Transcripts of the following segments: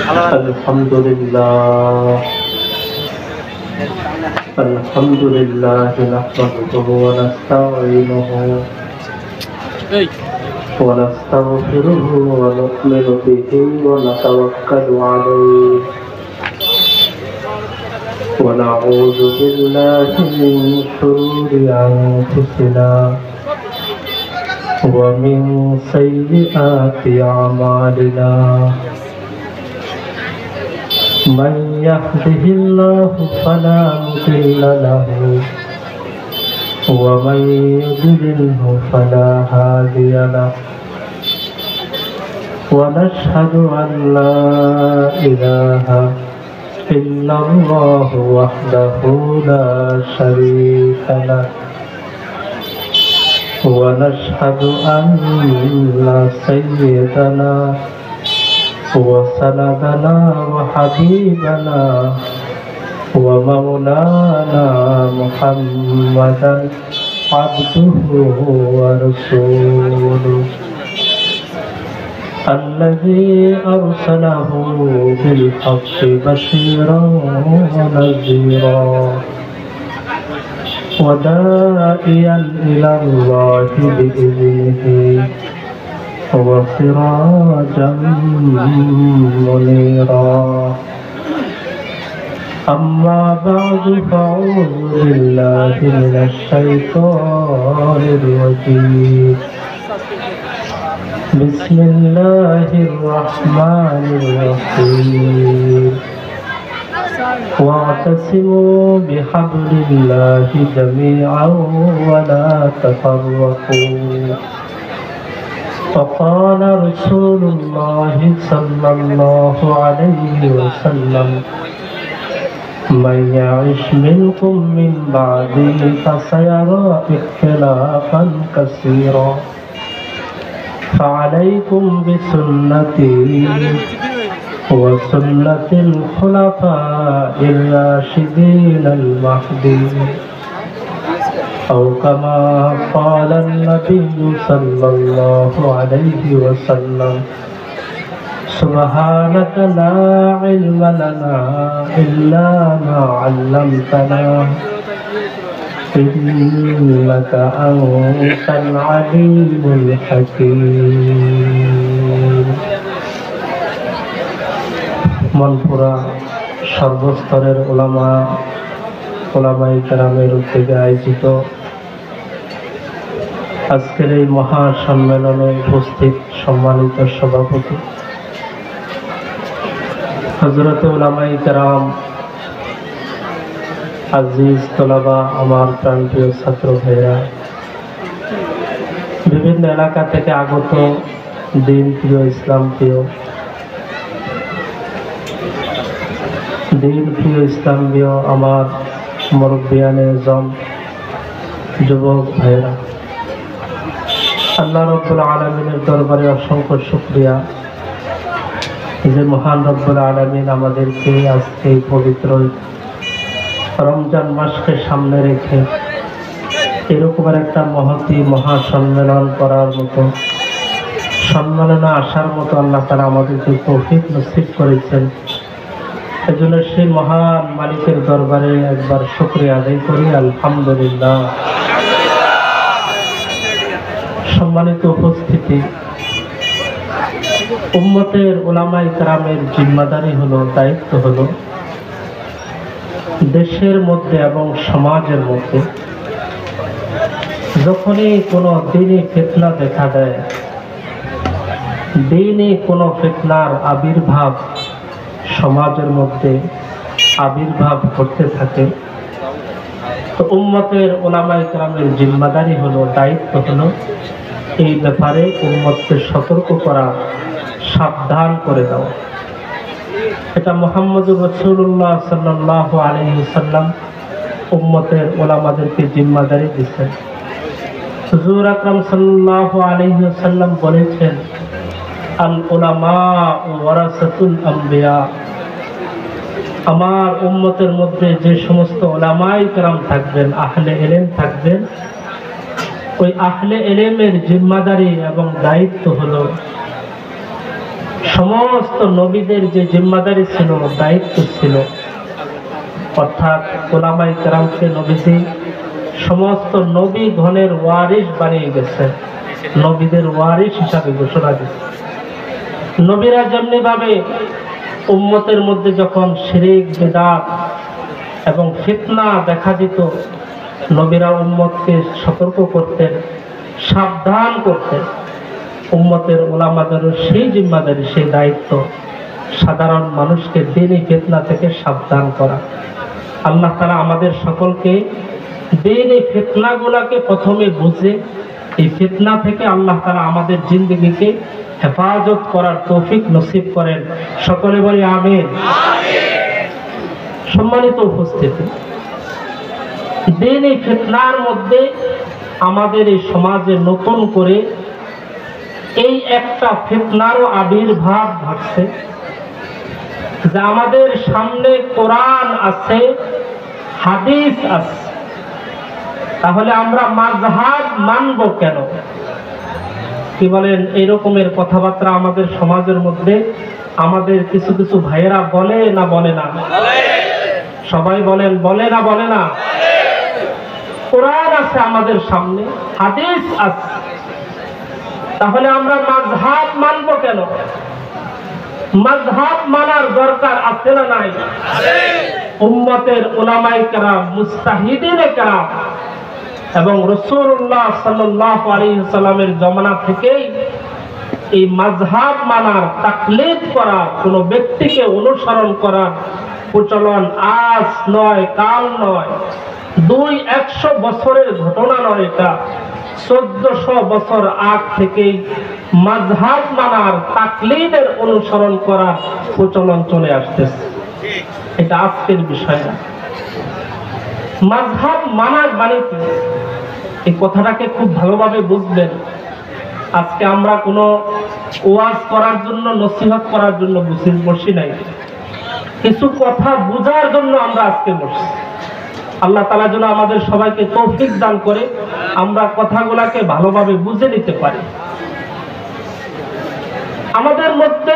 الحمد لله نحمده ونستعينه ونستغفره ونؤمن به ونتوكل عليه ونعوذ بالله من شرور أنفسنا ومن سيئات أعمالنا من يهده الله فلا مضل له ومن يضلله فلا هادي له ونشهد أن لا إله إلا الله وحده لا شريك له ونشهد أن سيدنا وسندنا وحبيبنا ومولانا محمدا عبده ورسوله الذي أرسله بالحق بشيرا ونذيرا وداعيا إلى الله بإذنه وسراجا منيرا أما بعد فأعوذ بالله من الشيطان الرجيم بسم الله الرحمن الرحيم واعتصموا بحبل الله جميعا ولا تفرقوا فقال رسول الله صلى الله عليه وسلم من يعش منكم من بعدي فسيرى اختلافا كثيرا فعليكم بسنتي وسنة الخلفاء الراشدين المهديين أو كما قال النبي صلى الله عليه وسلم سبحانك لا علم لنا إلا ما علمتنا إنك أنت العليم الحكيم মনপুরা সর্বস্তরের ওলামায়ে কেরামের উদ্যোগে আয়োজিত আজকের এই মহা সম্মেলনে উপস্থিত সম্মানিত সভাপতি হযরত উলামায়ে কেরাম, আজিজ তোলাবা, আমার প্রাণপ্রিয় ছাত্র ভাইরা, বিভিন্ন এলাকা থেকে আগত দিন প্রিয়, ইসলাম প্রিয়, আমার মুরব্বিয়ানে আযম, যুবক ভাইরা, আল্লাহ রাব্বুল আলামিনের দরবারে অসংখ্য শুকরিয়া যে মহান রব্বুল আলামিন আমাদেরকে আজকে পবিত্র রমজান মাসকে সামনে রেখে এরকম একটা মহতী মহাসম্মেলন করার মতো, সম্মেলনে আসার মতো আল্লাহ তাআলা আমাদেরকে তৌফিক নসিব করেছেন। এজন্য সেই মহান মালিকের দরবারে একবার শুকরিয়া আদায় করি, আলহামদুলিল্লাহ। সম্মানিত উপস্থিতি, উম্মতের উলামায়ে কেরামের জিম্মাদারি হলো, দায়িত্ব হলো দেশের মধ্যে এবং সমাজের মধ্যে যখনই কোনো দ্বীনি ফিতনা দেখা দেয়, দ্বীনি কোনো ফিতনার আবির্ভাব সমাজের মধ্যে আবির্ভাব করতে থাকে, তো উম্মতের উলামায়ে কেরামের জিম্মাদারি হলো, দায়িত্ব হলো এই ব্যাপারে উম্মতকে সতর্ক করা, সাবধান করে দেওয়া। এটা মুহাম্মদুর রাসূলুল্লাহ সাল্লাল্লাহু আলাইহি ওয়াসাল্লাম উম্মতের উলামাদেরকে জিম্মাদারি দিয়েছেন। হুজুর আকরাম সাল্লাল্লাহু আলাইহি ওয়াসাল্লাম বলেছেন, আল উলামা ওয়ারাসাতুল আম্বিয়া, আমার উম্মতের মধ্যে যে সমস্ত উলামায়ে কেরাম থাকবেন, আহলে ইলম থাকবেন, ওই আহলে ইলমের জিম্মাদারি এবং দায়িত্ব হলো সমস্ত নবীদের যে জিম্মাদারি ছিল, দায়িত্ব ছিল, অর্থাৎ ওলামায়ে কেরামকে নবীজি সমস্ত নবী গণের ওয়ারিস বানিয়ে গেছেন, নবীদের ওয়ারিস হিসাবে ঘোষণা দিয়েছে। নবীরা যেমনি ভাবে উম্মতের মধ্যে যখন শিরক বিদআত এবং ফিতনা দেখা দিত, নবীরা উম্মতকে সতর্ক করতেন, সাবধান করতেন। উম্মতের উলামাদেরও সেই জিম্মাদারি, সেই দায়িত্ব সাধারণ মানুষকে দ্বীনি ফিতনা থেকে সাবধান করা। আল্লাহ তাআলা আমাদের সকলকে দ্বীনি ফিতনাগুলোকে প্রথমে বুঝে এই ফিতনা থেকে আল্লাহ তাআলা আমাদের জিন্দেগিকে হেফাজত করার তৌফিক নসিব করেন। সকলে বলি আমিন। সম্মানিত উপস্থিতি, দ্বীনি ফিতনার মধ্যে আমাদের এই সমাজে নতুন করে এই একটা ফিতনারও আবির্ভাব ঘটছে, যে আমাদের সামনে কোরআন আছে, হাদিস আছে, তাহলে আমরা মাযহাব মানব কেন? কি বলেন? এই রকমের কথাবার্তা আমাদের সমাজের মধ্যে আমাদের কিছু কিছু ভাইয়েরা বলে না বলে না? সবাই বলেন, বলে না বলে না? কোরআন আছে আমাদের সামনে, হাদিস আছে, তাহলে আমরা মাযহাব মানব কেন? মাযহাব মানার দরকার আছে না নাই? উম্মতের উলামায়ে কেরাম, মুজতাহিদিনে কেরাম এবং রাসূলুল্লাহ সাল্লাল্লাহু আলাইহি ওয়াসাল্লামের জামানা থেকেই এই মাযহাব মানার, তাকলিদ করা, কোনো ব্যক্তিকে অনুসরণ করার প্রচলন আজ নয়, কাল নয়, 200 বছরের ঘটনা নয়। এটা 1400 বছর আগ থেকেই মাযহাব মানার, তাকলিদের অনুসরণ করার প্রচলন চলে আসতেছে। এটা আজকের বিষয় না। মাযহাব মানার মানে কি, এই কথাটাকে খুব ভালোভাবে বুঝবেন। আজকে আমরা কোনো ওয়াজ করার জন্য, নসিহত করার জন্য বসি নাই, কিছু কথা বোঝার জন্য আমরা আজকে বসছি। আল্লাহ তাআলা যেন আমাদের সবাইকে তৌফিক দান করে আমরা কথাগুলাকে ভালোভাবে বুঝে নিতে পারি। আমাদের মধ্যে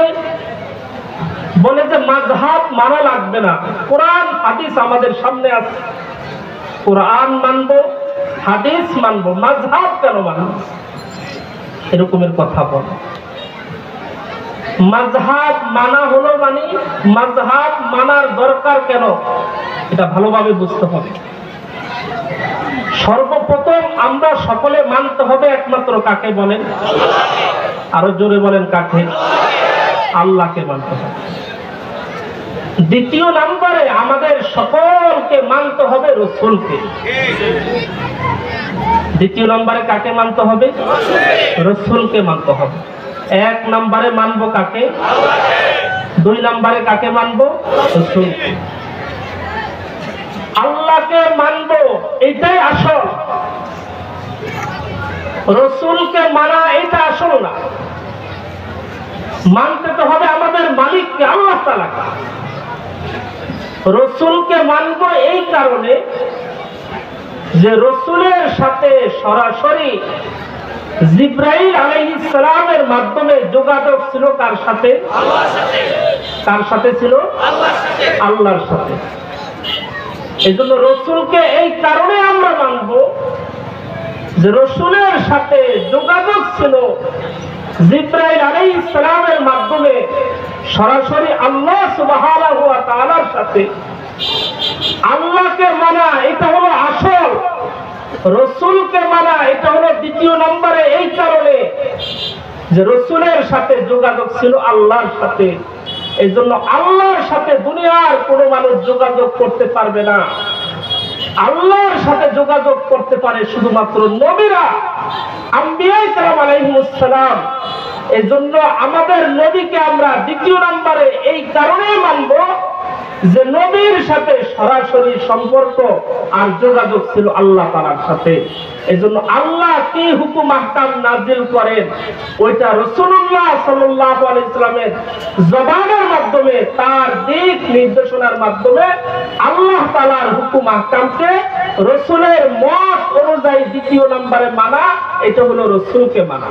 বলে যে মাযহাব মানা লাগবে না, কোরআন হাদিস আমাদের সামনে আছে, কোরআন মানবো, হাদিস মানবো, মাযহাব কেন মানবো? এরকমের কথা বলে। মাযহাব মানা হলো মানে মাযহাব মানার দরকার কেন, এটা ভালোভাবে বুঝতে হবে। সর্বপ্রথম আমরা সকলে মানতে হবে একমাত্র কাকে বলেন? আরো জোরে বলেন, কাকে? আল্লাহকে মানতে হবে। দ্বিতীয় নম্বরে আমাদের সকলকে মানতে হবে রাসূলকে। দ্বিতীয় নম্বরে কাকে মানতে হবে? রাসূলকে মানতে হবে। 1 নম্বরে মানবো কাকে? 2 নম্বরে কাকে মানবো? রাসূলকে। আল্লাহকে মানবো, এটাই আসল। রাসূলকে মানা এটা আসল না। মানতে তো হবে আমাদের মালিককে, আল্লাহ তাআলাকে। রাসূলকে মানবো এই কারণে যে রাসূলের সাথে সরাসরি জিবরাইল আলাইহিস সালামের মাধ্যমে যোগাযোগ ছিল কার সাথে? আল্লাহর সাথে। কার সাথে ছিল? আল্লাহর সাথে। আল্লাহর সাথে। এজন্য রাসূলকে এই কারণে আমরা মানব যে রাসূলের সাথে যোগাযোগ ছিল জিবরাইল আলাইহিস সালামের মাধ্যমে সরাসরি আল্লাহ সুবহানাহু ওয়া তাআলার সাথে। আল্লাহকে মানা এটা হলো আসল, রাসূলকে মানা এটা হলো দ্বিতীয় নম্বরে, এই কারণে যে রাসূলের সাথে যোগাযোগ ছিল আল্লাহর সাথে। এই জন্য আল্লাহর সাথে দুনিয়ার কোনো মানুষ যোগাযোগ করতে পারবে না। আল্লাহর সাথে যোগাযোগ করতে পারে শুধুমাত্র নবীরা, আম্বিয়া কেরাম আলাইহিমুস সালাম। এই জন্য আমাদের নবীকে আমরা দ্বিতীয় নম্বরে এই কারণেই মানব যে নবীর সাথে সরাসরি সম্পর্ক আর যোগাযোগ ছিল আল্লাহ তাআলার সাথে। এজন্য আল্লাহ কি হুকুম আহকাম নাজিল করেন ওইটা রাসূলুল্লাহ সাল্লাল্লাহু আলাইহি ওয়াসাল্লামের জবানের মাধ্যমে, তার দিক নির্দেশনার মাধ্যমে আল্লাহ তাআলার হুকুম আহকামকে রাসূলের মত অনুযায়ী দ্বিতীয় নম্বরে মানা, এটা হলো রাসূলকে মানা।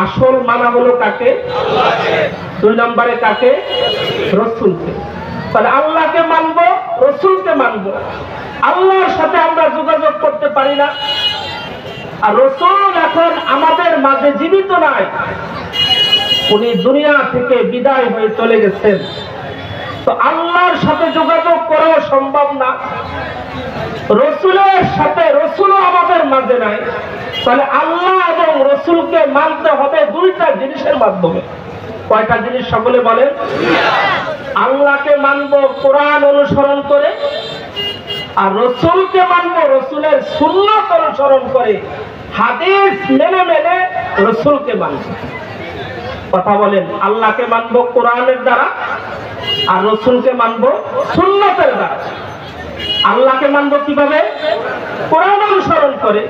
আসল মানা হলো কাকে? দুই নম্বরে কাকে? রসুলকে। তাহলে আল্লাহকে মানবো, রসুলকে মানবো। আল্লাহর সাথে আমরা যোগাযোগ করতে পারি না, আর রসুল এখন আমাদের মাঝে জীবিত নাই, উনি দুনিয়া থেকে বিদায় হয়ে চলে গেছেন। তো আল্লাহর সাথে যোগাযোগ করাও সম্ভব না, রসুলের সাথে রসুলও আমাদের মাঝে নাই। তাহলে আল্লাহ এবং রসুলকে মানতে হবে দুইটা জিনিসের মাধ্যমে। কয়টা জিনিস সকলে বলেন? আল্লাহকে মানবো কোরআন অনুসরণ করে, আর রসুলকে মানবো রসুলের সুন্নাত অনুসরণ করে, হাদিস মেনে মেনে রসুলকে মানবো। কথা বলেন, আল্লাহকে মানবো কোরআনের দ্বারা, আর রসুলকে মানবো সুন্নাতের দ্বারা। আল্লাহকে মানবো কিভাবে? কোরআন অনুসরণ করে,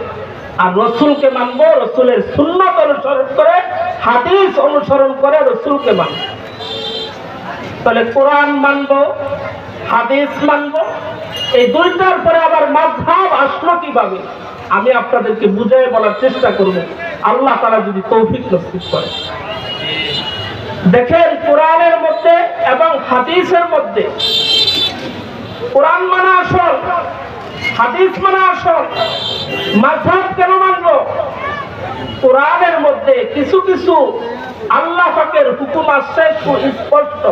আর রসুলকে মানবো রসুলের সুন্নাত অনুসরণ করে, হাদিস অনুসরণ করে রসুলকে মানবো। তাহলে কোরআন মানবো, হাদিস মানবো, এই দুইটার পরে আবার মাযহাব আসলো কিভাবে আমি আপনাদেরকে বুঝিয়ে বলার চেষ্টা করব, আল্লাহ তাআলা যদি তৌফিক নসিব করে। দেখেন, কোরআনের মধ্যে এবং হাদিসের মধ্যে কোরআন মানা আসল, হাদিস মানা আসল। মাযহাব কেন মানবো? কোরআনের মধ্যে কিছু কিছু আল্লাহ পাকের হুকুম আছে সুস্পষ্ট।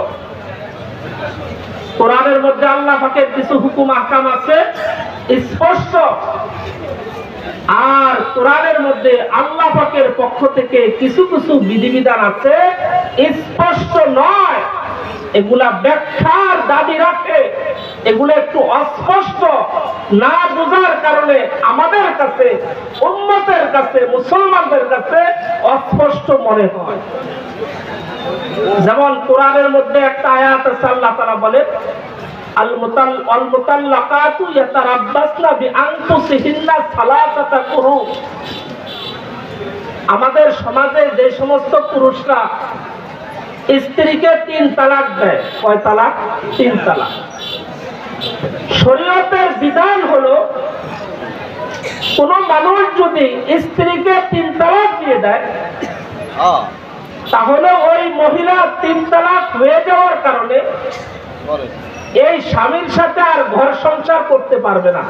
কোরআনের মধ্যে আল্লাহ পাকের কিছু হুকুম আহকাম আছে স্পষ্ট, আর কোরআনের মধ্যে আল্লাহ পাকের পক্ষ থেকে কিছু কিছু বিধিবিধান আছে স্পষ্ট নয়, এগুলা ব্যাখ্যার দাবি রাখে, এগুলো একটু অস্পষ্ট, না বোঝার কারণে আমাদের কাছে, উম্মতের কাছে, মুসলমানদের কাছে অস্পষ্ট মনে হয়। যেমন কোরআনের মধ্যে একটা আয়াত আছে, আল্লাহ তাআলা বলে আল মুতাল্লাকাতু ইয়াতারাব্বাসনা বিআনফুসিহিন্না সালাসাতা কুরু। আমাদের সমাজে যে সমস্ত পুরুষরা স্ত্রীকে 3 তালাক দেয়, কয় তালাক? 3 তালাক। শরীয়তের বিধান হলো কোন মানুষ যদি স্ত্রীকে 3 তালাক দিয়ে দেয়, তাহলে ওই মহিলা 3 তালাক হয়ে যাওয়ার কারণে এই স্বামীর সাথে আর ঘর সংসার করতে পারবে না।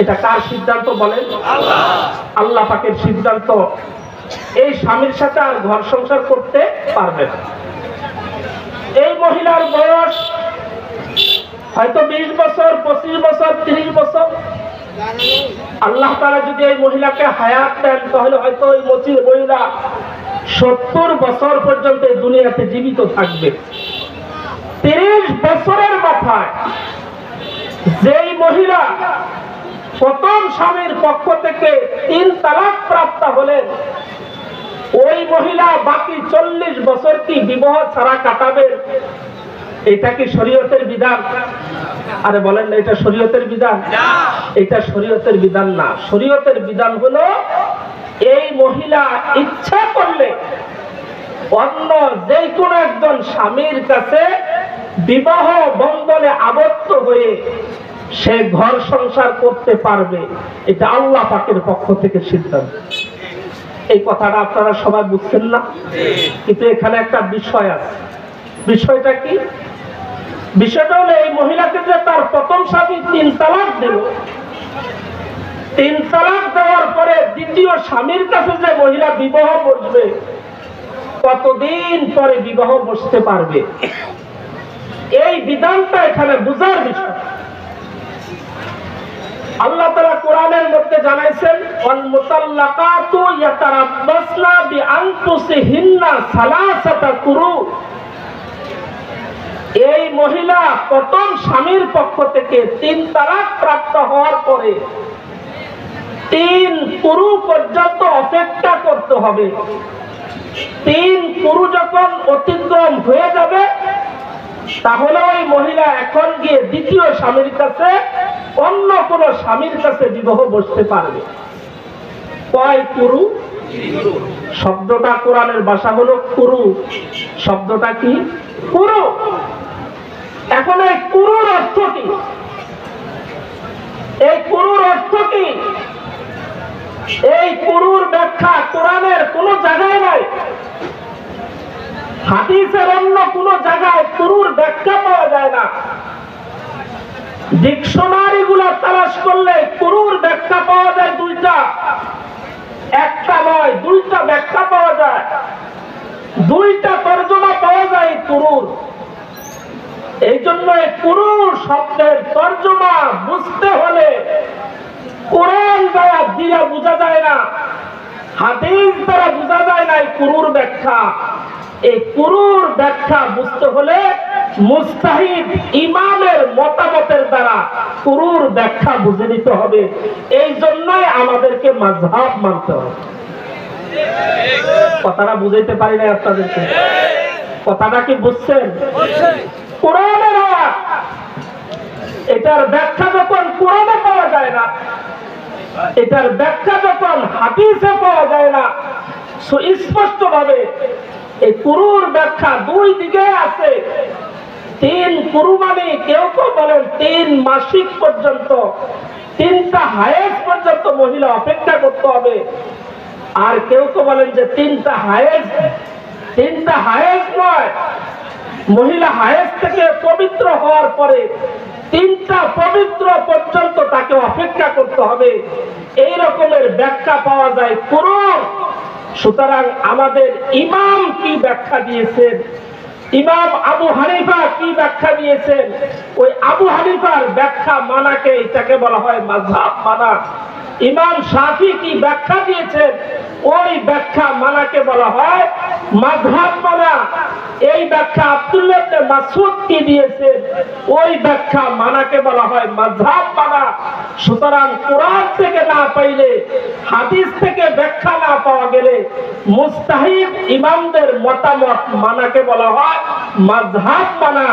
এটা কার সিদ্ধান্ত বলেন? আল্লাহ পাকের সিদ্ধান্ত। এই স্বামীর সাথে আর ঘর সংসার করতে পারবে না। এই মহিলার বয়স হয়তো 20 বছর, 25 বছর, 30 বছর। আল্লাহ তাআলা যদি এই মহিলাকে হায়াত দেন, তাহলে হয়তো ওই মহিলা 70 বছর পর্যন্ত এই দুনিয়াতে জীবিত থাকবে। 30 বছরের মাথায় যেই মহিলা প্রথম স্বামীর পক্ষ থেকে 3 তালাক প্রাপ্ত হলেন, ওই মহিলা বাকি 40 বছর কি বিবাহ ছাড়া কাটাবেন? এটা কি শরীয়তের বিধান? আরে বলেন না, এটা শরীয়তের বিধান? এটা শরীয়তের বিধান না। শরীয়তের বিধান হলো এই মহিলা ইচ্ছা করলে অন্য যে কোনো একজন স্বামীর কাছে বিবাহ বন্ধনে আবদ্ধ হয়ে সে ঘর সংসার করতে পারবে। এটা আল্লাহ পাকের পক্ষ থেকে সিদ্ধান্ত। এই কথাটা আপনারা সবাই বুঝছেন না? কিন্তু এখানে একটা বিষয় আছে। বিষয়টা কি? বিষয়টা হলো এই মহিলাকে যে তার প্রথম স্বামী 3 তালাক দিল, 3 তালাক দেওয়ার পরে দ্বিতীয় স্বামীর কাছে যে মহিলা বিবাহ বসবে, কতদিন পরে বিবাহ বসতে পারবে? এই বিধানটা এখানে বুঝার বিষয়। আল্লাহ তাআলা কোরআনের মধ্যে জানাইছেন, ওয়াল মুতাল্লাকাতু ইয়াতারাব্বাসনা বিআনফুসিহিন্না সালাসাতা কুরু। এই মহিলা প্রথম স্বামীর পক্ষ থেকে 3 তালাক প্রাপ্ত হওয়ার পরে 3 কুরু পর্যন্ত অপেক্ষা করতে হবে। 3 কুরু যখন অতিক্রম হয়ে যাবে, তাহলে ওই মহিলা এখন গিয়ে দ্বিতীয় স্বামীর কাছে, অন্য কোন স্বামীর কাছে বিবাহ বসতে পারবে। কয় কুরু? শব্দটা কোরআনের ভাষা হলো কুরু। শব্দটা কি? কুরু। এখন এই কুরুর অর্থ কি? এই কুরুর অর্থ কি? এই কুরুর ব্যাখ্যা কোরআনের কোন জায়গায় নাই, হাদিসের অন্য কোন জায়গায় কুরুর ব্যাখ্যা পাওয়া যায় না। ডিকশনারি গুলা তালাশ করলে কুরুর ব্যাখ্যা পাওয়া যায় দুইটা, একটা নয় দুইটা ব্যাখ্যা পাওয়া যায়, দুইটা তর্জমা পাওয়া যায় কুরুর। এই জন্য কুরুর শব্দের তর্জমা বুঝতে হলে কোরআন দ্বারা দিয়ে বোঝা যায় না, হাদিস দ্বারা বোঝা যায় না। এই কুরুর ব্যাখ্যা, এই কুরুর ব্যাখ্যা বুঝতে হলে মুস্তাহিদ ইমামের মতামতের দ্বারা কুরুর ব্যাখ্যা বুঝে নিতে হবে। এই জন্যই আমাদেরকে মাযহাব মানতে হবে। কথাটা বুঝাইতে পারি না আপনাদেরকে? কথাটা কি বুঝছেন? কোরআনের আয়াত, এটার ব্যাখ্যা যখন কোরআনে পাওয়া যায় না, এটার ব্যাখ্যা যখন হাদিসে পাওয়া যায় না, সুস্পষ্ট ভাবে এই কুরুর ব্যাখ্যা দুই দিকে আছে। 3 কুরু মানে কেউ কেউ বলেন 3 মাসিক পর্যন্ত, 3টা হায়েজ পর্যন্ত মহিলা অপেক্ষা করতে হবে। আর কেউ কেউ বলেন যে 3টা হায়েজ নয়, মহিলা হায়েজ থেকে পবিত্র হওয়ার পরে 3টা পবিত্র পর্যন্ত তাকে অপেক্ষা করতে হবে। এই রকমের ব্যাখ্যা পাওয়া যায় কুরুর। সুতরাং আমাদের ইমাম কি ব্যাখ্যা দিয়েছেন, ইমাম আবু হানিফা কি ব্যাখ্যা দিয়েছেন, ওই আবু হানিফার ব্যাখ্যা মানাকে এটাকে বলা হয় মাযহাব মানা। ইমাম শাফি কি ব্যাখ্যা দিয়েছেন, ওই ব্যাখ্যা মানাকে বলা হয় মাযহাব মানা। এই ব্যাখ্যা আব্দুল্লাহ ইবনে মাসউদ কি দিয়েছেন, ওই ব্যাখ্যা মানাকে বলা হয় মাযহাব মানা। সুতরাং কোরআন থেকে না পাইলে, হাদিস থেকে ব্যাখ্যা না পাওয়া গেলে মুস্তাহিদ ইমামদের মতামত মানাকে বলা হয় মাযহাব মানা।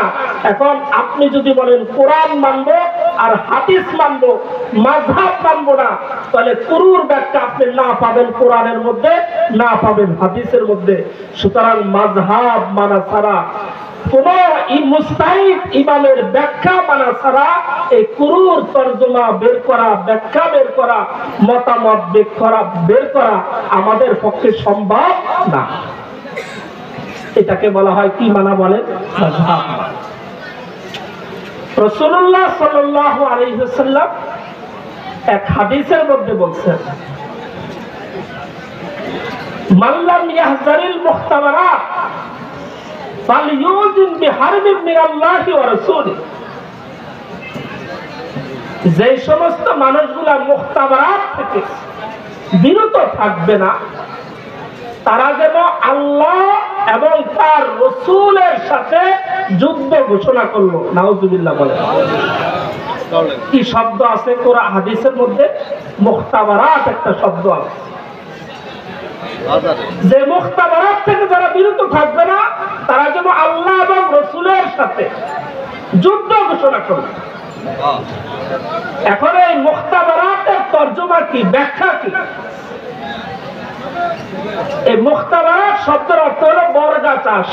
এখন আপনি যদি বলেন কোরআন মানবো আর হাদিস মানবো, মাযহাব মানবো না, তাহলে কুরুর ব্যাখ্যা আপনি না পাবেন কোরআনের মধ্যে, না পাবেন হাদিসের মধ্যে। সুতরাং মাযহাব মানা ছাড়া, কোন মুস্তাহিদ ইমামের ব্যাখ্যা মানা ছাড়া এই কুরুর তরজমা বের করা, ব্যাখ্যা বের করা, মতামত বের করা আমাদের পক্ষে সম্ভব না। এটাকে বলা হয় কি মানা বলেন? মাযহাব মানা। রাসূলুল্লাহ সাল্লাল্লাহু আলাইহি ওয়াসাল্লাম এক হাদিসের মধ্যে বলছেন, মাল্লাম ইয়াহজারিল মুখতাবারাত ফালইউজিন বিহারবিন মিনাল্লাহি ওয়া রাসূলিহি। যে সমস্ত মানুষগুলা মুখতাবারাত থেকে বিরত থাকবে না, তারা যেন আল্লাহ এবং তার রাসূলের সাথে যুদ্ধ ঘোষণা করলো। নাউজুবিল্লাহ বলেন। কি শব্দ আছে কোরআন হাদিসের মধ্যে? মুখতাবারাত একটা শব্দ আছে। যে মুখতাবারাত থেকে যারা বিরত থাকবে না, তারা যেন আল্লাহ এবং রাসূলের সাথে যুদ্ধ ঘোষণা করবে। এখন এই মুখতাবারাতের তরজমা কি, ব্যাখ্যা কি? এই মুখতাবারাত শব্দের অর্থ হলো বর্গা চাষ।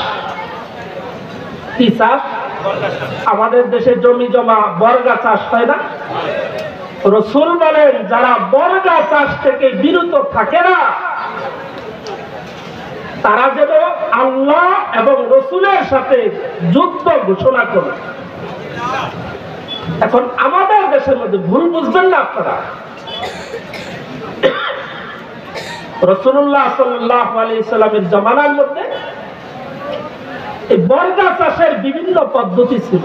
কি চাষ? আমাদের দেশে জমি জমা বর্গা চাষ হয় না? রাসূল বলেন যারা বর্গা চাষ থেকে বিরত থাকে না, তারা যেন আল্লাহ এবং রাসূলের সাথে যুদ্ধ ঘোষণা করে। এখন আমাদের দেশের মধ্যে ভুল বুঝবেন না আপনারা, রাসূলুল্লাহ সাল্লাল্লাহু আলাইহি সাল্লামের জামানার মধ্যে এই বর্গা চাষের বিভিন্ন পদ্ধতি ছিল,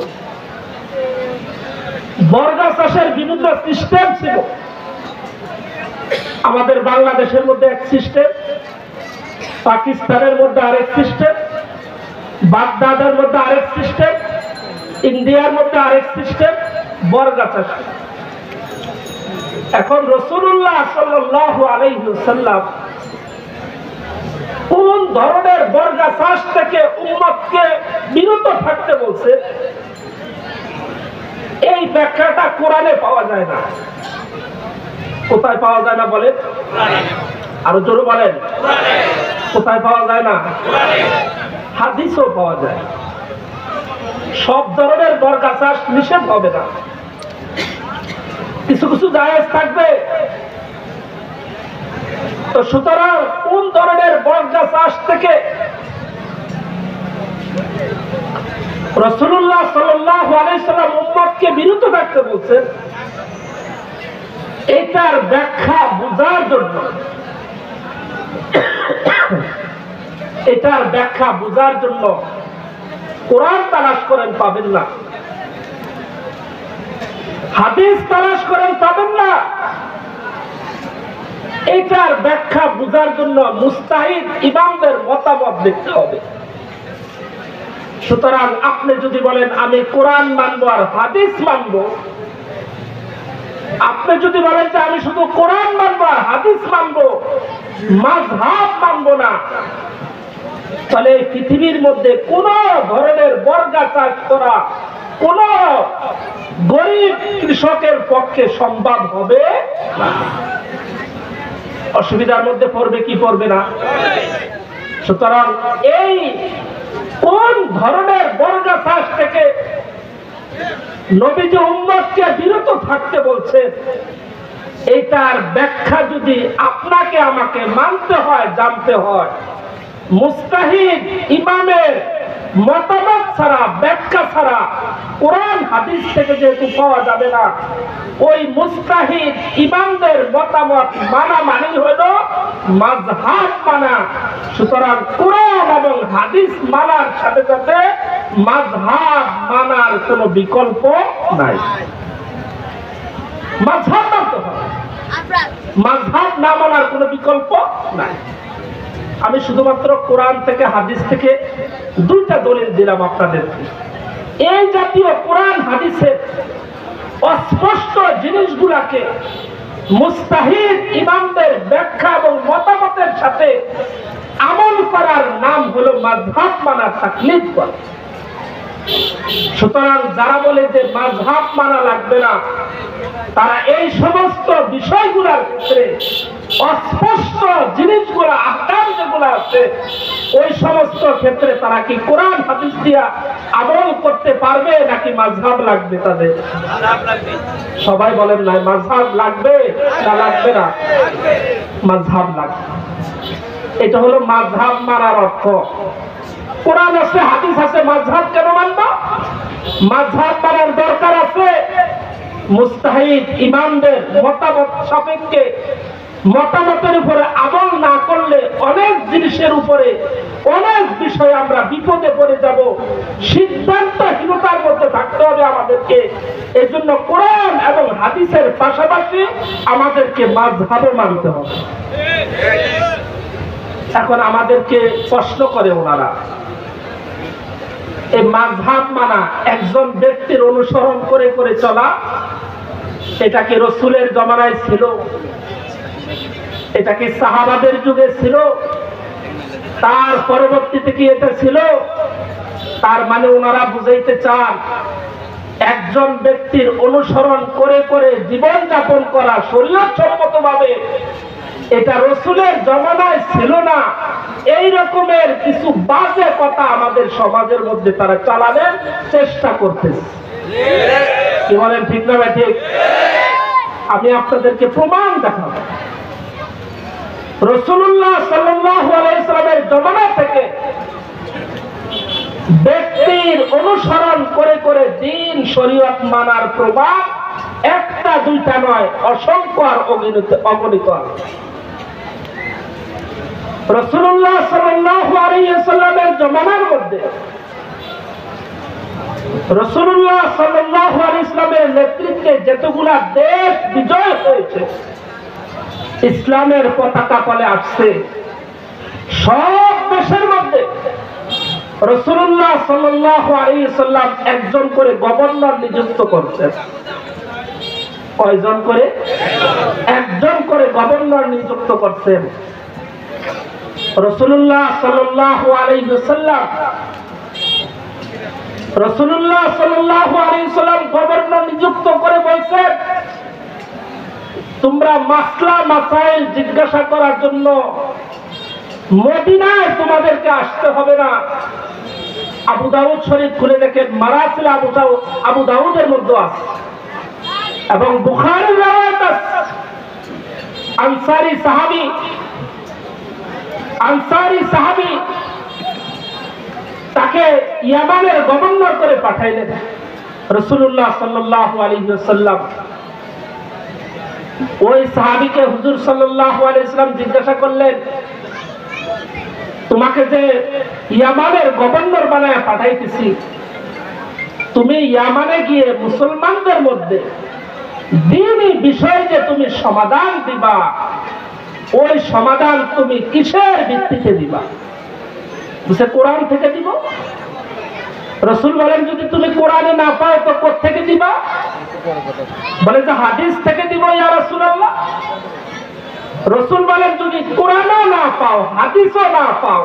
বর্গা চাষের বিভিন্ন সিস্টেম ছিল। আমাদের বাংলাদেশের মধ্যে এক সিস্টেম, পাকিস্তানের মধ্যে আরেক সিস্টেম, বাগদাদের মধ্যে আরেক সিস্টেম, ইন্ডিয়ার মধ্যে আরেক সিস্টেম, বর্গা চাষ। এখন রাসূলুল্লাহ সাল্লাল্লাহু আলাইহি ওয়াসাল্লাম কোন ধরনের বর্গা চাষ থেকে উম্মতকে বিরত থাকতে বলছে, এই ব্যাখ্যাটা কোরআনে পাওয়া যায় না। কোথায় পাওয়া যায় না বলেন? আরো জোরে বলেন। কোথায় পাওয়া যায় না? হাদিসও পাওয়া যায়। সব ধরনের বর্গা চাষ নিষেধ হবে না, কিছু কিছু জায়েজ থাকবে। তো সুতরাং কোন ধরনের বটগাছ আজ থেকে রাসূলুল্লাহ সাল্লাল্লাহু আলাইহি সাল্লাম উম্মতকে বিরত থাকতে বলছেন, এটার ব্যাখ্যা বোঝার জন্য কোরআন তালাশ করেন, পাবেন না। হাদিস তালাশ করেন, পাবেন না। এটার ব্যাখ্যা বোঝার জন্য মুস্তাহিদ ইমামদের মতামত দেখতে হবে। সুতরাং আপনি যদি বলেন আমি কোরআন মানবো আর হাদিস মানবো, আপনি যদি বলেন যে আমি শুধু কোরআন মানবো আর হাদিস মানবো, মাযহাব মানবো না, তাহলে এই পৃথিবীর মধ্যে কোন ধরনের বর্গা চাষ করা কোন গরিব কৃষকের পক্ষে সম্ভব হবে না। অসুবিধার মধ্যে পড়বে কি পড়বে না? সুতরাং এই কোন ধরনের বর্গা চাষ থেকে নবীজি উম্মতকে বিরত থাকতে বলছেন, এটার ব্যাখ্যা যদি আপনাকে আমাকে মানতে হয়, জানতে হয়, মুস্তাহিদ ইমামের মতামত ছাড়া, ব্যাখ্যা ছাড়া কোরআন হাদিস থেকে যেহেতু পাওয়া যাবে না, ওই মুস্তাহিদ ইমামদের মতামত মানা মানে হলো মাযহাব মানা। সুতরাং কোরআন এবং হাদিস মানার সাথে সাথে মাযহাব মানার কোনো বিকল্প নাই। মাযহাব মানতে হবে, মাযহাব না মানার কোনো বিকল্প নাই। আমি শুধুমাত্র কোরআন থেকে হাদিস থেকে দুইটা দলিল দিলাম আপনাদেরকে। এই জাতীয় কোরআন হাদিসের অস্পষ্ট জিনিসগুলাকে মুস্তাহিদ ইমামদের ব্যাখ্যা এবং মতামতের সাথে আমল করার নাম হলো মাযহাব মানা, তাকলিদ করা। সুতরাং যারা বলে যে মাযহাব মানা লাগবে না, তারা এই সমস্ত বিষয়গুলোর ক্ষেত্রে অস্পষ্ট জিনিসগুলো, আহকাম যেগুলো আছে, ওই সমস্ত ক্ষেত্রে তারা কি কোরআন হাদিস দিয়া আমল করতে পারবে নাকি মাযহাব লাগবে তাদের? সবাই বলেন না, মাযহাব লাগবে না লাগবে না? মাযহাব লাগবে। এটা হলো মাযহাব মানার অর্থ। কোরআন আছে, হাদিস আছে, মাযহাব কেন মানব? মাযহাব মানার দরকার আছে মুস্তাহিদ ইমামদের মতামত সাপেক্ষে। মতামতের উপরে আমল না করলে অনেক জিনিসের উপরে, অনেক বিষয়ে আমরা বিপদে পড়ে যাব, সিদ্ধান্তহীনতার মধ্যে থাকতে হবে আমাদেরকে। এই জন্য কোরআন এবং হাদিসের পাশাপাশি আমাদেরকে মাযহাবও মানতে হবে। এখন আমাদেরকে প্রশ্ন করে ওনারা, এই মাযহাব মানা, একজন ব্যক্তির অনুসরণ করে করে চলা, এটা কি রাসূলের জমানায় ছিল? এটা কি সাহাবাদের যুগে ছিল? তার পরবর্তীতে কি এটা ছিল? তার মানে ওনারা বুঝাইতে চান একজন ব্যক্তির অনুসরণ করে করে জীবন যাপন করা শরীয়ত সম্মতভাবে, এটা রাসূলের জমানায় ছিল না। এই রকমের কিছু বাজে কথা আমাদের সমাজের মধ্যে তারা চালানোর চেষ্টা করতেছে। কি বলেন, ঠিক না ভাই? ঠিক। আমি আপনাদেরকে প্রমাণ দেখাবো। রাসূলুল্লাহ সাল্লাল্লাহু আলাইহি সাল্লামের জমানা থেকে ব্যক্তির অনুসরণ করে করে দিন শরীয়ত মানার প্রমাণ একটা দুইটা নয়, অসংখ্য আর অগণিত। রাসূলুল্লাহ সাল্লাল্লাহু আলাইহি সাল্লামের জমানার মধ্যে রাসূলুল্লাহ সাল্লাল্লাহু আলাইহি সাল্লামের নেতৃত্বে যতগুলা দেশ বিজয় হয়েছে, ইসলামের পতাকা তলে আসছে, সব দেশের মধ্যে রাসূলুল্লাহ সাল্লাল্লাহু আলাইহি সাল্লাম একজন করে গভর্নর নিযুক্ত করছেন। কয়জন করে? একজন করে গভর্নর নিযুক্ত করছেন। রাসূলুল্লাহ সাল্লাল্লাহু আলাইহি ওয়াসাল্লাম গভর্নর নিযুক্ত করে বলছেন, তোমরা মাসলা মাসাইল জিজ্ঞাসা করার জন্য মদিনায় তোমাদেরকে আসতে হবে না। আবু দাউদ শরীফ খুলে দেখেন, মারাসিল আবু দাউদের মধ্যে আছে এবং বুখারীর রওয়ায়াত আছে। আনসারী সাহাবী তাকে ইয়ামানের গভর্নর করে পাঠাইলেন রাসূলুল্লাহ সাল্লাল্লাহু আলাইহি ওয়াসাল্লাম। ওই সাহাবীকে হুজুর সাল্লাল্লাহু আলাইহি ওয়াসাল্লাম জিজ্ঞাসা করলেন, তোমাকে যে ইয়ামানের গভর্নর বানায় পাঠাইতেছি, তুমি ইয়ামানে গিয়ে মুসলমানদের মধ্যে দ্বীনি বিষয়ে যে তুমি সমাধান দিবা, ওই সমাধান তুমি কিসের ভিত্তিতে দিবা? বুঝে কোরআন থেকে দিব। রাসূল বলেন, যদি তুমি কোরআনে না পাও তো কোথা থেকে দিবা? বলে যে হাদিস থেকে দিব ইয়া রাসূলুল্লাহ। রাসূল বলেন, যদি কোরআনও না পাও, হাদিসও না পাও,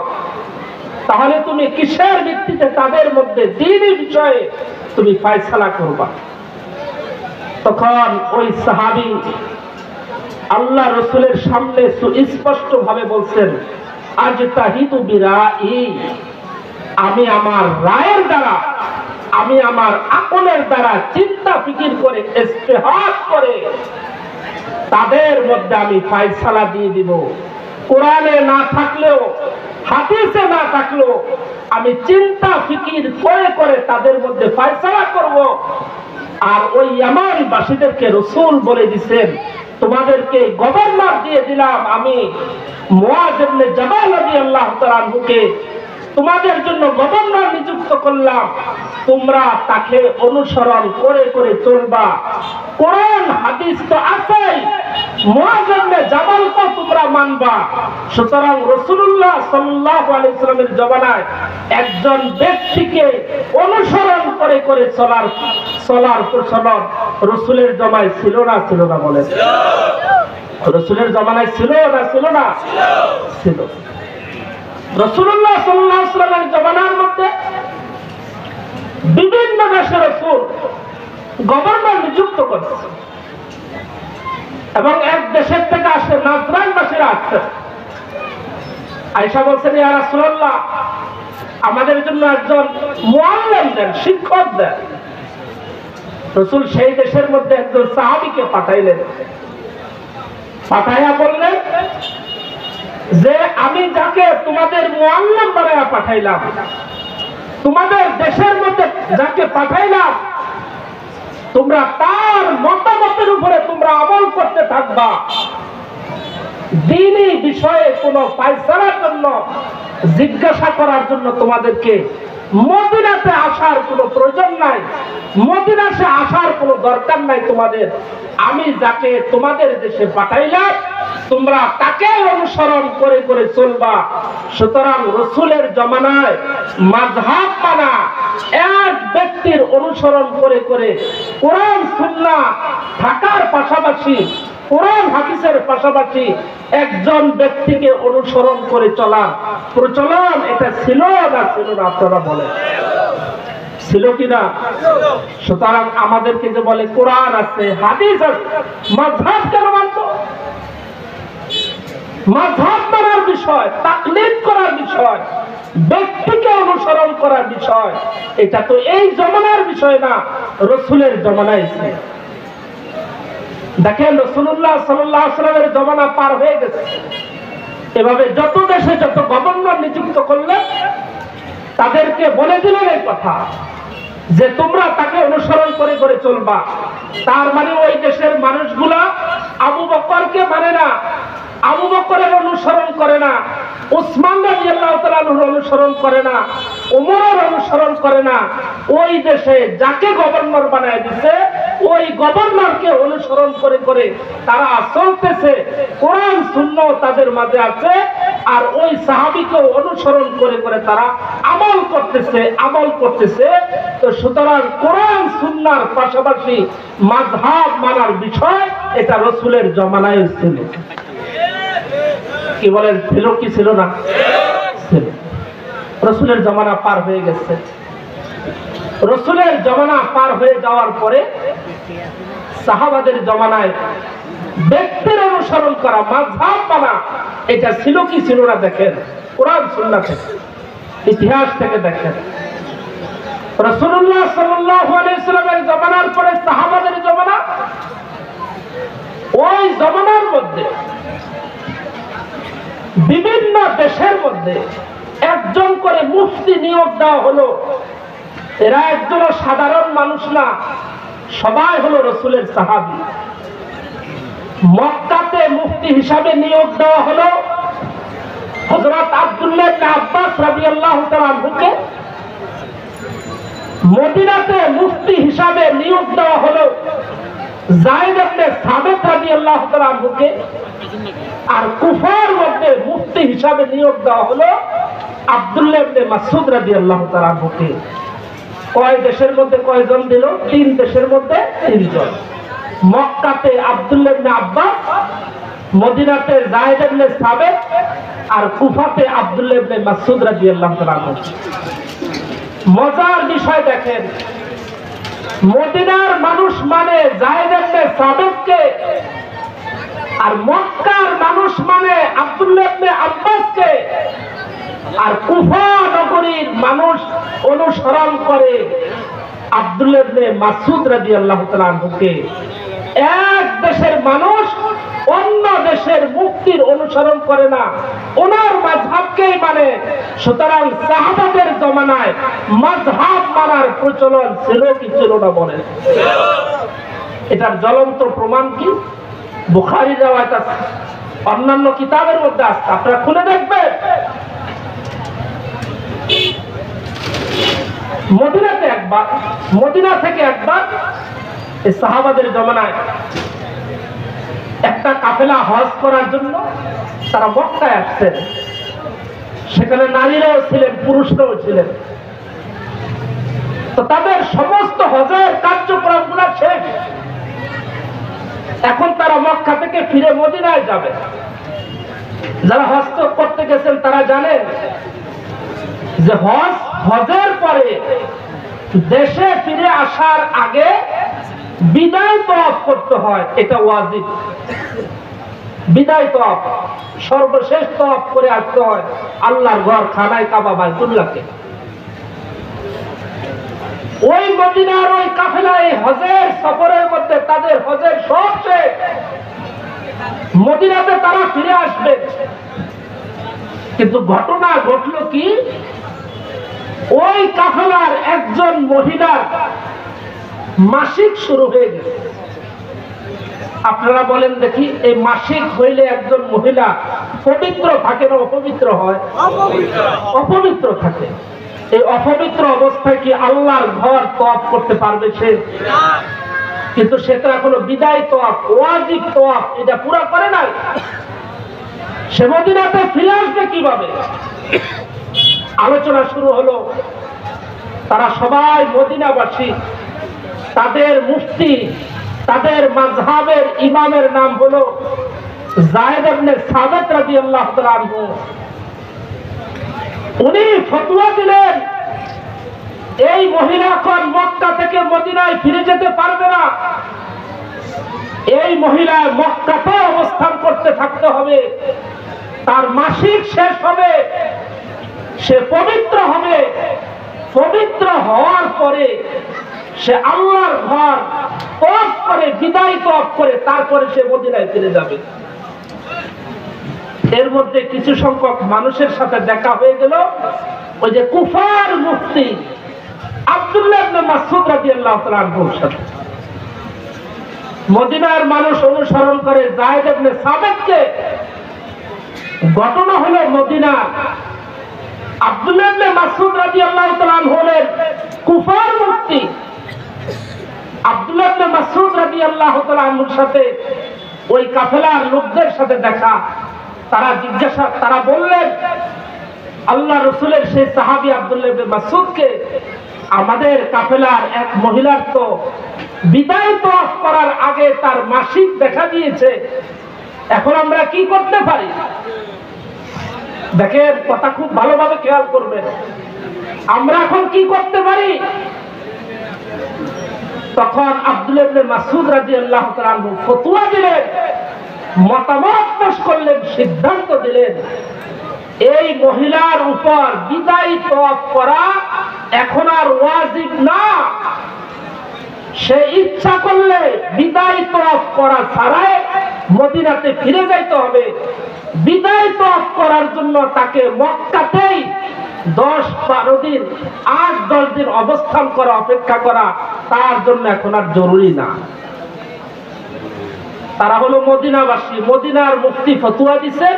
তাহলে তুমি কিসের ভিত্তিতে তাদের মধ্যে দ্বীনি বিষয়ে তুমি ফয়সালা করবা? তখন ওই সাহাবী আল্লাহ রাসূলের সামনে সুস্পষ্ট ভাবে বলছেন, আজতাহিদু বিরাই, আমি আমার রায়ের দ্বারা, আমি আমার আকলের দ্বারা চিন্তা ফিকির করে ইজতিহাদ করে তাদের মধ্যে আমি ফয়সালা দিয়ে দিব। কোরআনে না থাকলেও, হাদিসে না থাকলেও আমি চিন্তা ফিকির করে করে তাদের মধ্যে ফয়সালা করব। আর ওই ইয়ামানবাসীদেরকে রাসূল বলে দিয়েছেন, তোমাদেরকে গভর্নর দিয়ে দিলাম আমি মুআয ইবনে জাবাল রাদিয়াল্লাহু তাআলা আনহুকে তোমাদের জন্য গভর্নর নিযুক্ত করলাম, তোমরা তাকে অনুসরণ করে করে চলবা। কোরআন হাদিস তো আছেই, মুআয ইবনে জাবালকে তোমরা মানবা। সুতরাং রাসূলুল্লাহ সাল্লাল্লাহু আলাইহি ওয়াসাল্লামের জমানায় একজন ব্যক্তিকে অনুসরণ করে করে চলার প্রচলন রাসূলের জমানায় ছিল না? ছিল না? বলেন, রাসূলের জমানায় ছিল না? ছিল না? ছিল। রাসূলুল্লাহ সাল্লাল্লাহু আলাইহি ওয়াসাল্লামের জমানার মধ্যে বিভিন্ন দেশের রাসূল গভর্নর নিযুক্ত করছে, এবং এক দেশের থেকে আসে নাজরানবাসীরা আসছে। আয়েশা বলছেন, ইয়া রাসূলুল্লাহ, আমাদের জন্য একজন মুআল্লিম দেন, শিক্ষক দেন। রাসূল সেই দেশের মধ্যে একজন সাহাবীকে পাঠাইলেন, পাঠাইয়া বললেন যে আমি যাকে তোমাদের মুআল্লিম বানায়া পাঠাইলাম, তোমাদের দেশের মধ্যে যাকে পাঠাইলাম, তোমরা তার মতামতের উপরে তোমরা আমল করতে থাকবা। দ্বীনি বিষয়ে কোনো ফয়সালার জন্য, জিজ্ঞাসা করার জন্য তোমাদেরকে মদিনাতে আসার কোনো প্রয়োজন নাই, মদিনাতে আসার কোনো দরকার নাই তোমাদের। আমি যাকে তোমাদের দেশে পাঠাইলাম, তোমরা তাকে অনুসরণ করে করে চলবা। সুতরাং রাসূলের জমানায় মাযহাব মানা, এক ব্যক্তির অনুসরণ করে করে কোরআন সুন্নাহ থাকার পাশাপাশি, কোরআন হাদিসের পাশাপাশি একজন ব্যক্তিকে অনুসরণ করে চলার প্রচলন, এটা ছিল না? ছিল না? আপনারা বলেন, ছিল কিনা? সুতরাং আমাদেরকে যে বলে কোরআন আছে, হাদিস আছে, মাযহাব কেন মানতো? মাযহাব মানার বিষয়, তাকলিদ করার বিষয়, ব্যক্তিকে অনুসরণ করার বিষয়, এটা তো এই জমানার বিষয় না, রাসূলের জমানায় ছিল। দেখেন, রাসূলুল্লাহ সাল্লাল্লাহু আলাইহি ওয়াসাল্লামের জমানা পার হয়ে গেছে। এভাবে যত দেশে যত গভর্নর নিযুক্ত করলেন, তাদেরকে বলে দিলেন এই কথা যে তোমরা তাকে অনুসরণ করে করে চলবা। তার মানে ওই দেশের মানুষগুলা আবু বকরকে মানে না, আবু বকরের অনুসরণ করে না, ওসমান রাদিয়াল্লাহু তাআলা অনুসরণ করে না, ওমরের অনুসরণ করে না। ওই দেশে যাকে গভর্নর বানায় দিছে, ওই গভর্নরকে অনুসরণ করে করে তারা চলতেছে। কোরআন সুন্নাহ তাদের মাঝে আছে, আর ওই সাহাবীকে অনুসরণ করে করে তারা আমল করতেছে। তো সুতরাং কোরআন সুন্নাহর পাশাপাশি মাযহাব মানার বিষয়, এটা রাসূলের জমানায় ছিল। কি বলেন, ছিল কি ছিল না? ছিল। রাসূলের জমানা পার হয়ে গেছে। রাসূলের জমানা পার হয়ে যাওয়ার পরে সাহাবাদের জমানায় ব্যক্তির অনুসরণ করা, মাযহাব মানা, এটা ছিল কি ছিল না? দেখেন, কোরআন সুন্নাহ থেকে, ইতিহাস থেকে দেখেন। রাসূলুল্লাহ সাল্লাল্লাহু আলাইহি ওয়াসাল্লামের জমানার পরে সাহাবাদের জমানা, ওই জমানার মধ্যে বিভিন্ন দেশের মধ্যে একজন করে মুফতি নিয়োগ দেওয়া হলো। এরা একজনও সাধারণ মানুষ না, সবাই হলো রাসূলের সাহাবী। মক্কাতে মুফতি হিসাবে নিয়োগ দেওয়া হলো হযরত আব্দুল্লাহ ইবনে আব্বাস রাদিয়াল্লাহু তাআলা আনহুকে। মদিনাতে মুফতি হিসাবে নিয়োগ দেওয়া হলো যায়েদ ইবনে সাবিত রাদিয়াল্লাহু তাআলা আনহুকে। আর কুফার মধ্যে মুফতি হিসাবে নিয়োগ দেওয়া হলো আব্দুল্লাহ ইবনে মাসউদ রাদিয়াল্লাহু তাআলা আনহুকে। কয় দেশের মধ্যে কয়জন দিল? 3 দেশের মধ্যে 3 জন। মক্কাতে আব্দুল্লাহ ইবনে আব্বাস, মদিনাতে যায়েদ ইবনে সাবিত, আর কুফাতে আব্দুল্লাহ ইবনে মাসউদ রাদিয়াল্লাহু তাআলা আনহু। মজার বিষয় দেখেন, মদিনার মানুষ মানে যায়েদ ইবনে সাবিতকে, আর মক্কার মানুষ মানে আব্দুল্লাহ ইবনে আব্বাসকে, আর কুফা নগরীর মানুষ অনুসরণ করে আব্দুল্লাহ ইবনে মাসউদ রাদিয়াল্লাহু তাআলা আনহুকে। এক দেশের মানুষ অন্য দেশের মুফতির অনুসরণ করে না, ওনার মাযহাবকেই মানে। সুতরাং সাহাবাদের জমানায় মাযহাব মানার প্রচলন ছিল কি ছিল না বলেন? এটার জ্বলন্ত প্রমাণ কি? বুখারীর riwayat আছে, অন্যান্য কিতাবের মধ্যে আছে, আপনারা খুলে দেখবেন। মদিনা থেকে একবার এই সাহাবাদের জমানায় একটা কাফেলা হজ করার জন্য তারা মক্কায় আসছেন। সেখানে নারীরাও ছিলেন, পুরুষরাও ছিলেন। তো তাদের সমস্ত হজের কার্যক্রমগুলো শেষ। এখন তারা মক্কা থেকে ফিরে মদিনায় যাবে। যারা হজ করতে গেছেন তারা জানেন যে হজের পরে দেশে ফিরে আসার আগে বিদায় তওয়াফ করতে হয়, এটা ওয়াজিব। বিদায় তওয়াফ, সর্বশেষ তওয়াফ করে আসতে হয় আল্লাহর ঘর খানায় কাবা বাইতুল্লাহকে। ওই মদিনার ওই কাফেলা এই হজের সফরের মধ্যে তাদের হজের সব শেষ, মদিনাতে তারা ফিরে আসবে। কিন্তু ঘটনা ঘটলো কি, ওই কাফেলার একজন মহিলার মাসিক শুরু হয়ে গেছে। আপনারা বলেন দেখি, এই মাসিক হইলে একজন মহিলা পবিত্র থাকে না অপবিত্র হয়? অপবিত্র থাকে। এই অপবিত্র অবস্থায় কি আল্লাহর ঘর তওয়াফ করতে পারবে সে? কিন্তু সেটা এখনো বিদায় তওয়াফ, ওয়াজিব তওয়াফ এটা পুরো করে নাই। সে মদিনাতে ফিরে আসবে কিভাবে? আলোচনা শুরু হলো। তারা সবাই মদিনাবাসী, তাদের মুফতি, তাদের মাযহাবের ইমামের নাম হলো যায়েদ ইবনে সাবিত রাদিয়াল্লাহু তাআলা আনহু। উনি ফতোয়া দিলেন এই মহিলা এখন মক্কা থেকে মদিনায় ফিরে যেতে পারবে না। এই মহিলা মক্কাতে অবস্থান করতে থাকতে হবে। তার মাসিক শেষ হবে, সে পবিত্র হবে। পবিত্র হওয়ার পরে সে আল্লাহর ঘর তওয়াফ করে, বিদায় তওয়াফ করে তারপরে সে মদিনায় ফিরে যাবে। এর মধ্যে কিছু সংখ্যক মানুষের সাথে দেখা হয়ে গেল ওই যে কুফার মুফতি আব্দুল্লাহ ইবনে মাসউদ রাদিয়াল্লাহু তাআলা আনহুর সাথে। মদিনার মানুষ অনুসরণ করে যায়েদ ইবনে সাবিতকে। ঘটনা হলো মদিনা আব্দুল্লাহ ইবনে মাসউদ রাদিয়াল্লাহু তাআলা আনহুর কুফার মুফতি আব্দুল্লাহ ইবনে মাসউদ রাদিয়াল্লাহু তাআলা আনহুর সাথে ওই কাফেলার লোকদের সাথে দেখা। তারা বললেন আল্লাহ রাসূলের সেই সাহাবী আব্দুল্লাহ ইবনে মাসউদকে আমাদের কাফেলার এক মহিলার তো বিদায় তওয়াফ করার আগে তার মাসিক দেখা দিয়েছে, এখন আমরা কি করতে পারি? দেখেন, কথা খুব ভালোভাবে খেয়াল করবেন। আমরা এখন কি করতে পারি? তখন আব্দুল্লাহ ইবনে মাসউদ রাদিয়াল্লাহু তাআলা আনহু ফতোয়া দিলেন, মতামত পেশ করলেন, সিদ্ধান্ত দিলেন এই মহিলার উপর বিদায় তওয়াফ করা এখন আর ওয়াজিব না। সে ইচ্ছা করলে বিদায় তওয়াফ করা ছাড়াই মদিনাতে ফিরে যাইতে হবে, বিদায় তওয়াফ করার জন্য তাকে মক্কাতেই 10-12 দিন 8-10 দিন অবস্থান করা, অপেক্ষা করা তার জন্য এখন আর জরুরি না। তারা হলো মদিনাবাসী। মদিনার মুফতি ফতোয়া দিছে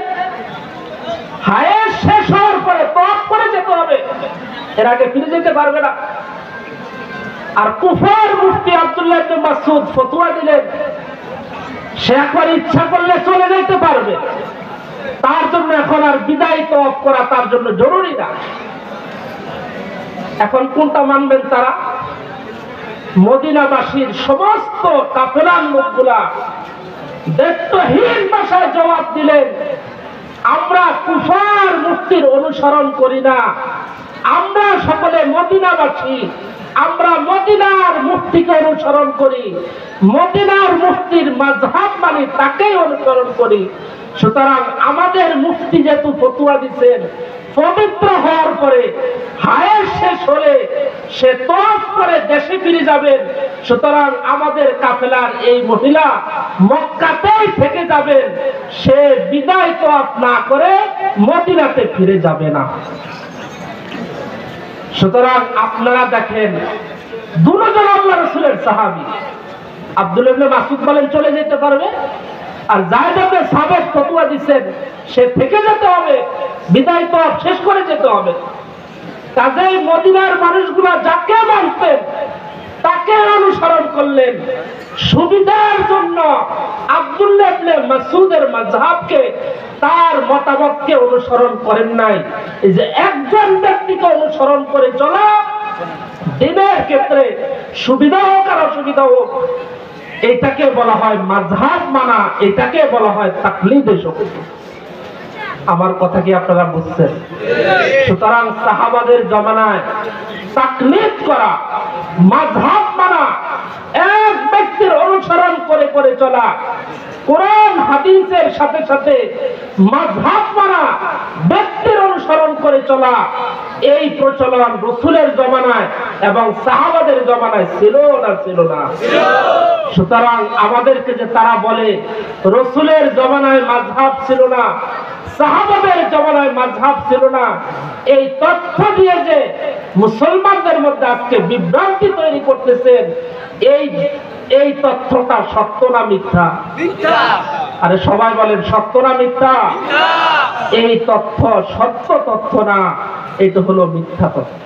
হায়ের শেষ হওয়ার পরে তওয়াফ করে যেতে হবে, এর আগে ফিরে যেতে পারবে না। আর কুফার মুফতি আব্দুল্লাহ ইবনে মাসউদ ফতোয়া দিলেন সে একবার ইচ্ছা করলে চলে যেতে পারবে, তার জন্য এখন আর বিদায় তওয়াফ করা তার জন্য জরুরি না। এখন কোনটা মানবেন তারা? মদিনাবাসীর সমস্ত কাফেলার লোকগুলা দায়িত্বহীন ভাষায় জবাব দিলেন, আমরা কুফার মুফতির অনুসরণ করি না, আমরা সকলে মদিনাবাসী, আমরা মদিনার মুফতিকে অনুসরণ করি, মদিনার মুফতির মাযহাব মানি, তাকেই অনুসরণ করি। সুতরাং আমাদের মুফতি যেহেতু ফতোয়া দিচ্ছেন পবিত্র হওয়ার পরে হায়ের শেষ হলে সে তওয়াফ করে দেশে ফিরে যাবেন, সুতরাং আমাদের কাফেলার এই মহিলা মক্কাতেই থেকে যাবেন, সে বিদায় তওয়াফ না করে মদিনাতে ফিরে যাবে না। সুতরাং আপনারা দেখেন দুজন আল্লাহ রাসূলের সাহাবী। আব্দুল্লাহ ইবনে মাসউদ বলেন চলে যেতে পারবে, আর যায়েদ ইবনে সাবিত ফতোয়া দিচ্ছেন সে থেকে যেতে হবে, বিদায় তওয়াফ শেষ করে যেতে হবে। কাজেই মদিনার মানুষগুলা যাকে মানতেন তাকে অনুসরণ করলেন। সুবিধার জন্য আব্দুল্লাহ ইবনে মাসউদের মাযহাবকে, তার মতামতকে অনুসরণ করেন নাই। এই যে একজন ব্যক্তিকে অনুসরণ করে চলা, দিনের ক্ষেত্রে সুবিধা হোক আর অসুবিধা হোক, এটাকে বলা হয় মাযহাব মানা, এটাকে বলা হয় তাকলিদে শরীয়ত। আমার কথা কি আপনারা বুঝছেন? সুতরাং সাহাবাদের জমানায় তাকলিদ করা, মাযহাব মানা, এক ব্যক্তির অনুসরণ করে করে চলা, কোরআন হাদিসের সাথে সাথে মাযহাব মানা, ব্যক্তির অনুসরণ করে চলা, এই প্রচলন রাসূলের জমানায় এবং সাহাবাদের জমানায় ছিল না? ছিল না। সুতরাং আমাদেরকে যে তারা বলে রাসূলের জমানায় মাযহাব ছিল না, সাহাবাদের জমানায় মাযহাব ছিল না, এই তথ্য দিয়ে যে মুসলমানদের মধ্যে আজকে বিভ্রান্তি তৈরি করতেছেন, এই তথ্যটা সত্য না মিথ্যা? আরে সবাই বলেন সত্য না মিথ্যা? এই তথ্য সত্য তথ্য না, এটা হলো মিথ্যা তথ্য।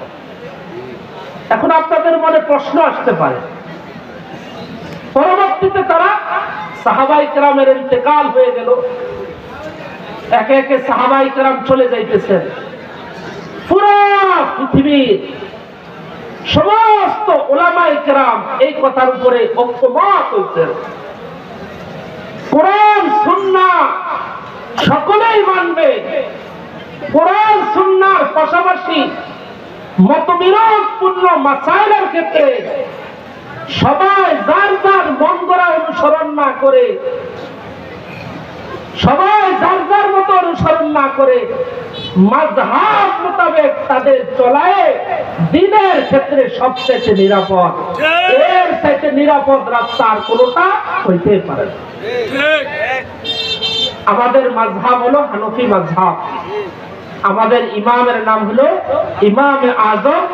এখন আপনাদের মনে প্রশ্ন আসতে পারে, পরবর্তীতে তারা সাহাবায়ে কেরামের ইন্তেকাল হয়ে গেল, একে একে সাহাবায়ে কেরাম চলে যাইতেছেন, পুরো পৃথিবীর সমস্ত উলামায়ে কেরাম এই কথার উপরে ঐক্যমত হয়েছেন, কোরআন সুন্নাহ সকলেই মানবে। কোরআন সুন্নাহর পাশাপাশি মতবিরোধপূর্ণ মাসাইলের ক্ষেত্রে সবাই যার যার মন গড়া অনুসরণ না করে, সবাই যার যার মতো অনুসরণ না করে মাযহাব মোতাবেক তাদের চলায় দ্বীনের ক্ষেত্রে সবচেয়ে নিরাপদ। এর চাইতে নিরাপদ রাস্তা আর কোনটা হইতে পারে না। আমাদের মাযহাব হলো হানফি মাযহাব। আমাদের ইমামের নাম হলো ইমামে আযম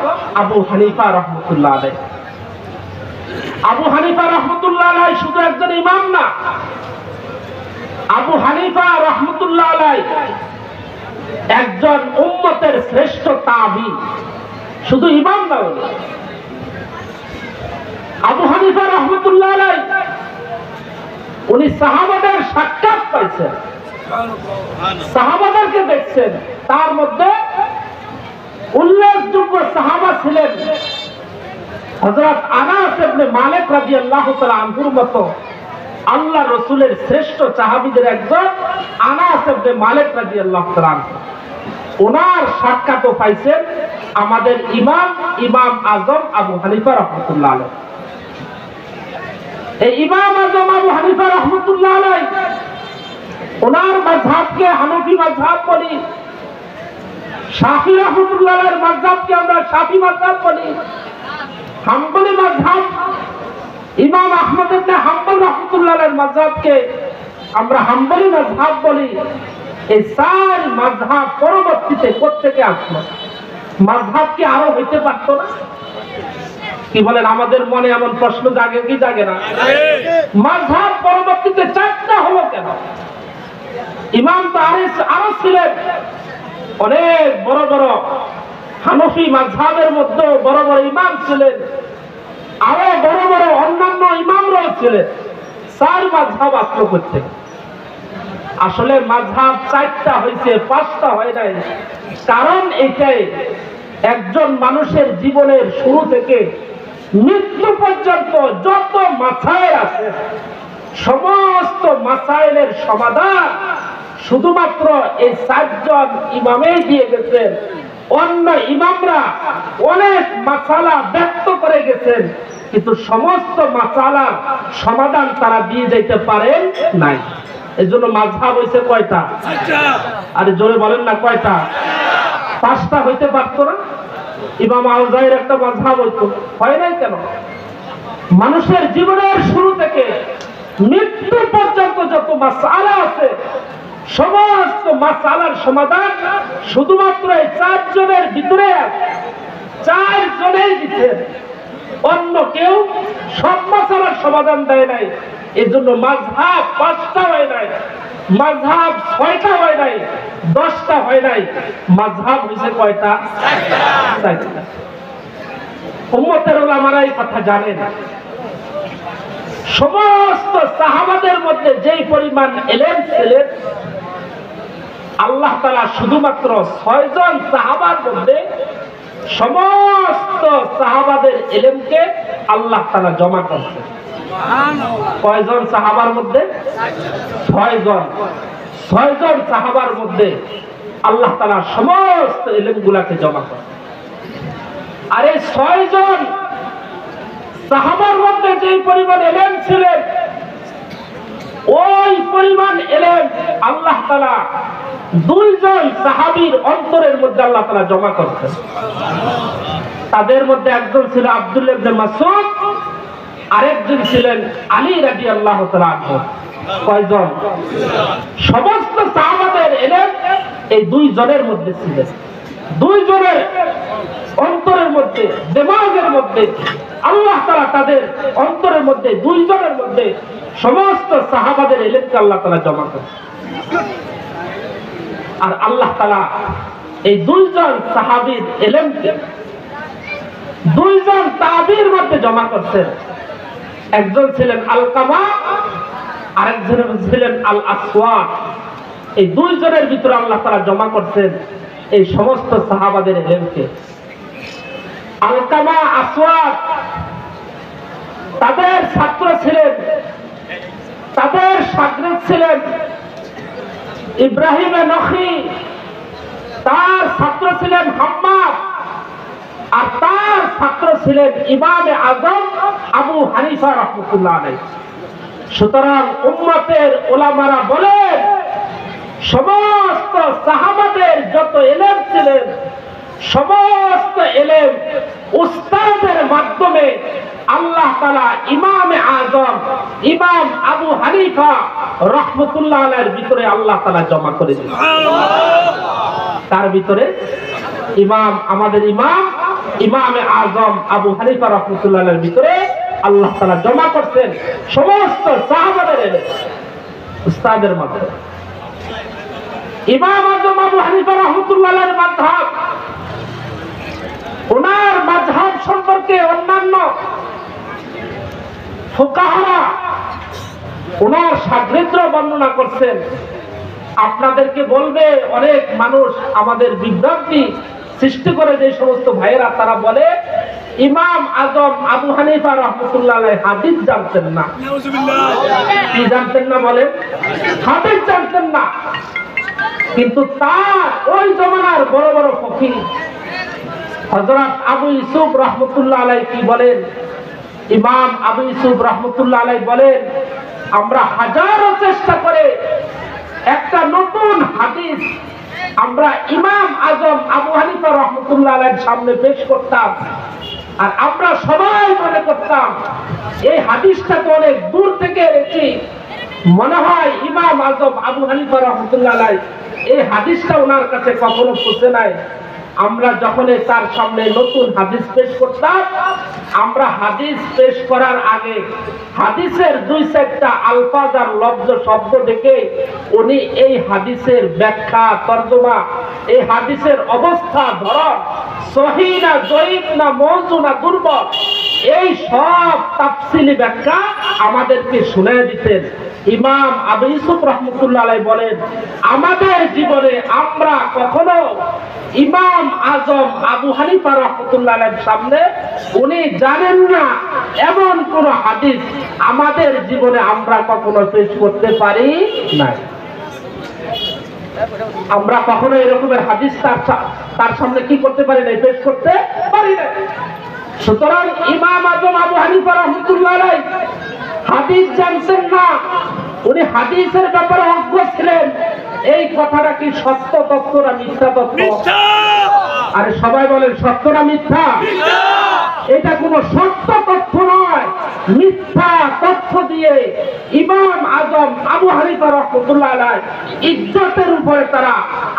আবু হানিফা রাহমাতুল্লাহ আলাইহি। আবু হানিফা রাহমাতুল্লাহ আলাইহি শুধু একজন ইমাম না, আবু হানিফা রাহমাতুল্লাহ আলাইহি একজন উম্মতের শ্রেষ্ঠ তাবী, শুধু ইমাম না। আবু হানিফা রাহমাতুল্লাহ আলাইহি উনি সাহাবাদের সাক্ষাৎ পাইছেন, সাহাবাদেরকে দেখছেন। তার মধ্যে উল্লেখযোগ্য সাহাবা ছিলেন হযরত আনাস ইবনে মালিক রাদিয়াল্লাহু তাআলা আনহুর মতো আল্লাহ রাসূলের শ্রেষ্ঠ সাহাবীদের একজন আনাস ইবনে মালিক রাদিয়াল্লাহু তাআলা আনহু। ওনার সাক্ষাৎও পাইছেন আমাদের ইমাম আযম আবু হানিফা রাহমাতুল্লাহ আলাইহি। এই ইমাম আযম আবু হানিফা রাহমাতুল্লাহ আলাইহি ওনার মাযহাবকে হানফি মাযহাব বলি, শাফি রাহমাতুল্লাহ আলাইহির মাযহাবকে আমরা শাফি মাযহাব বলি, হাম্বলি মাযহাব ইমাম আহমদ ইবনে হাম্বল রাহমাতুল্লাহ আলাইহির মাযহাবকে আমরা হাম্বলি মাযহাব বলি। এই চার মাযহাব পরবর্তীতে কোত্থেকে আসলো? মাযহাব কি আরো হইতে পারতো না? কি বলেন? আমাদের মনে এমন প্রশ্ন জাগে কি জাগে না? মাযহাব পরবর্তীতে চারটা হলো কেন? ইমাম তো আরো ছিলেন, অনেক বড় বড় হানফি মাযহাবের মধ্যে বড় বড় ইমাম ছিলেন, আরো বড় বড় অন্যান্য ইমামরাও ছিলেন। চার মাযহাব আসলো করতে। আসলে মাযহাব চারটা হয়েছে, পাঁচটা হয় নাই। কারণ এটাই, একজন মানুষের জীবনের শুরু থেকে মৃত্যু পর্যন্ত যত মাসাইল আছে, সমস্ত মাসাইলের সমাধান শুধুমাত্র এই চারজন ইমামেই দিয়ে গেছেন। অন্য ইমামরা অনেক মাসালা ব্যক্ত করে গেছেন, কিন্তু সমস্ত মাসালার সমাধান তারা দিয়ে যেতে পারেন নাই। এই জন্য মাযহাব হয়েছে কয়টা? আরে জোরে বলেন না, কয়টা? পাঁচটা হইতে পারতো না? ইমাম আউজাইর একটা মাযহাব হইতো, হয় নাই কেন? মানুষের জীবনের শুরু থেকে মৃত্যু পর্যন্ত যত মাসআলা আছে, সমস্ত মাসআলার সমাধান শুধুমাত্র এই চারজনের ভিতরে আছে। চারজনেই দিচ্ছেন, অন্য কেউ সব মাসআলার সমাধান দেয় নাই। এই জন্য মাযহাব পাঁচটা হয় নাই, মাযহাব ছয়টা হয় নাই, 10টা হয় নাই। মাযহাব হইছে কয়টা? চারটা। উম্মতের উলামারা এই কথা জানেন। সমস্ত সাহাবাদের মধ্যে যেই পরিমাণ ইলম ছিলেন, আল্লাহ তাআলা শুধুমাত্র 6 জন সাহাবার মধ্যে সমস্ত সাহাবাদের ইলমকে আল্লাহ তাআলা জমা করছেন। কয়জন সাহাবার মধ্যে? 6 জন। 6 জন সাহাবার মধ্যে আল্লাহ তাআলা সমস্ত ইলমগুলোকে জমা করেন। আর এই 6 জন সাহাবার মধ্যে যে পরিমাণ ইলম ছিলেন, ওই পরিমাণ ইলম আল্লাহ তাআলা 2 জন সাহাবীর অন্তরের মধ্যে আল্লাহ তাআলা জমা করতেন। তাদের মধ্যে একজন ছিল আব্দুল্লাহ ইবনে মাসউদ, আরেকজন ছিলেন আলী রাদিয়াল্লাহু তাআলা আনহু। কয়জন? সমস্ত সাহাবাদের ইলম এই 2 জনের মধ্যে ছিল। 2 জনের অন্তরের মধ্যে, দিমাগের মধ্যে আল্লাহ তাআলা তাদের অন্তরের মধ্যে, 2 জনের মধ্যে সমস্ত সাহাবাদের ইলমকে আল্লাহ তাআলা জমা করেন। আর আল্লাহ তাআলা এই 2 জন সাহাবীর ইলমকে 2 জন তাবিঈর মধ্যে জমা করছেন। একজন ছিলেন আলকামা, আরেকজন ছিলেন আল আসওয়াদ। এই 2 জনের ভিতরে আল্লাহ তাআলা জমা করছেন এই সমস্ত সাহাবাদের ইলমকে। আলকামা, আসওয়াদ তাদের ছাত্র ছিলেন, তাদের শাগির্দ ছিলেন ইব্রাহিম নখী, তার ছাত্র ছিলেন হাম্মাদ, আর তার ছাত্র ছিলেন ইমামে আজম আবু হানিফা রাহমাতুল্লাহ আলাইহি। সুতরাং উম্মতের উলামারা বলেন, সমস্ত সাহাবাদের যত ইলম ছিলেন, সমস্ত ইলম উস্তাদের মাধ্যমে আল্লাহ তাআলা ইমামে আজম ইমাম আবু হানিফা রাহমাতুল্লাহ আলাইহির ভিতরে আল্লাহ তাআলা জমা করে দিয়েছেন। তার ভিতরে ইমাম, আমাদের ইমাম ইমামে আজম আবু হানিফা রাহমাতুল্লাহ আলাইহির ভিতরে আল্লাহ তাআলা জমা করছেন সমস্ত সাহাবাদের ইলম উস্তাদের মাধ্যমে। ইমাম আজম আবু হানিফা রাহমাতুল্লাহ আলাইহির মাযহাব, ওনার মাযহাব সম্পর্কে অন্যান্য ফুকাহারা ওনার শাগির্দরা বর্ণনা করছেন। আপনাদেরকে বলবে, অনেক মানুষ আমাদের বিভ্রান্তি সৃষ্টি করে যে সমস্ত ভাইয়েরা, তারা বলে ইমাম আজম আবু হানিফা রাহমাতুল্লাহ আলাইহি হাদিস জানতেন না। কি জানতেন না বলেন? হাদিস জানতেন না। কিন্তু তার ওই জমানার বড় বড় ফকিহ হযরত আবু ইউসুফ রাহমাতুল্লাহ আলাইহি কি বলেন? ইমাম আবু ইউসুফ রাহমাতুল্লাহ আলাইহি বলেন, আমরা হাজারো চেষ্টা করে একটা নতুন হাদিস আমরা ইমাম আজম আবু হানিফা রাহমাতুল্লাহ আলাইহির সামনে পেশ করতাম, আর আমরা সবাই মনে করতাম এই হাদিসটা তো অনেক দূর থেকে এসেছে, মনে হয় ইমাম আজম আবু হানিফা রাহমাতুল্লাহ আলাইহি এই হাদিসটা ওনার কাছে কখনো পৌঁছে নাই। আমরা যখন তার সামনে নতুন হাদিস পেশ করতাম, আমরা হাদিস পেশ করার আগে হাদিসের দুই চারটা আলফাজ আর লফজ শব্দ দেখে উনি এই হাদিসের ব্যাখ্যা তরজমা, এই হাদিসের অবস্থা ধরন, সহিহ না জয়ীফ না মওযু না দুর্বল, এই সব তাফসিলি ব্যাখ্যা আমাদেরকে শুনিয়ে দিতেন। ইমাম আবু ইউসুফ রাহমাতুল্লাহ আলাইহি বলেন, আমাদের জীবনে আমরা কখনো ইমাম আজম আবু হানিফা রাহমাতুল্লাহ আলাইহির সামনে উনি জানেন না এমন কোন হাদিস আমাদের জীবনে আমরা কখনো পেশ করতে পারি না। আমরা কখনো এরকমের হাদিস তার সামনে কি করতে পারি না, পেশ করতে পারি না। সুতরাং ইমাম আজম আবু হানিফা রাহমাতুল্লাহ আলাইহি হাদিস জানতেন না, উনি হাদিসের ব্যাপারে অজ্ঞ ছিলেন। এই কথাটা কি সত্য তথ্য না মিথ্যা তথ্য? আরে সবাই বলেন সত্য না মিথ্যা? এটা কোনো সত্য তথ্য নয়, মিথ্যা তথ্য দিয়ে ইমাম আজম আবু হানিফা রাহমাতুল্লাহ আলাইহি ইজ্জতের উপরে তারা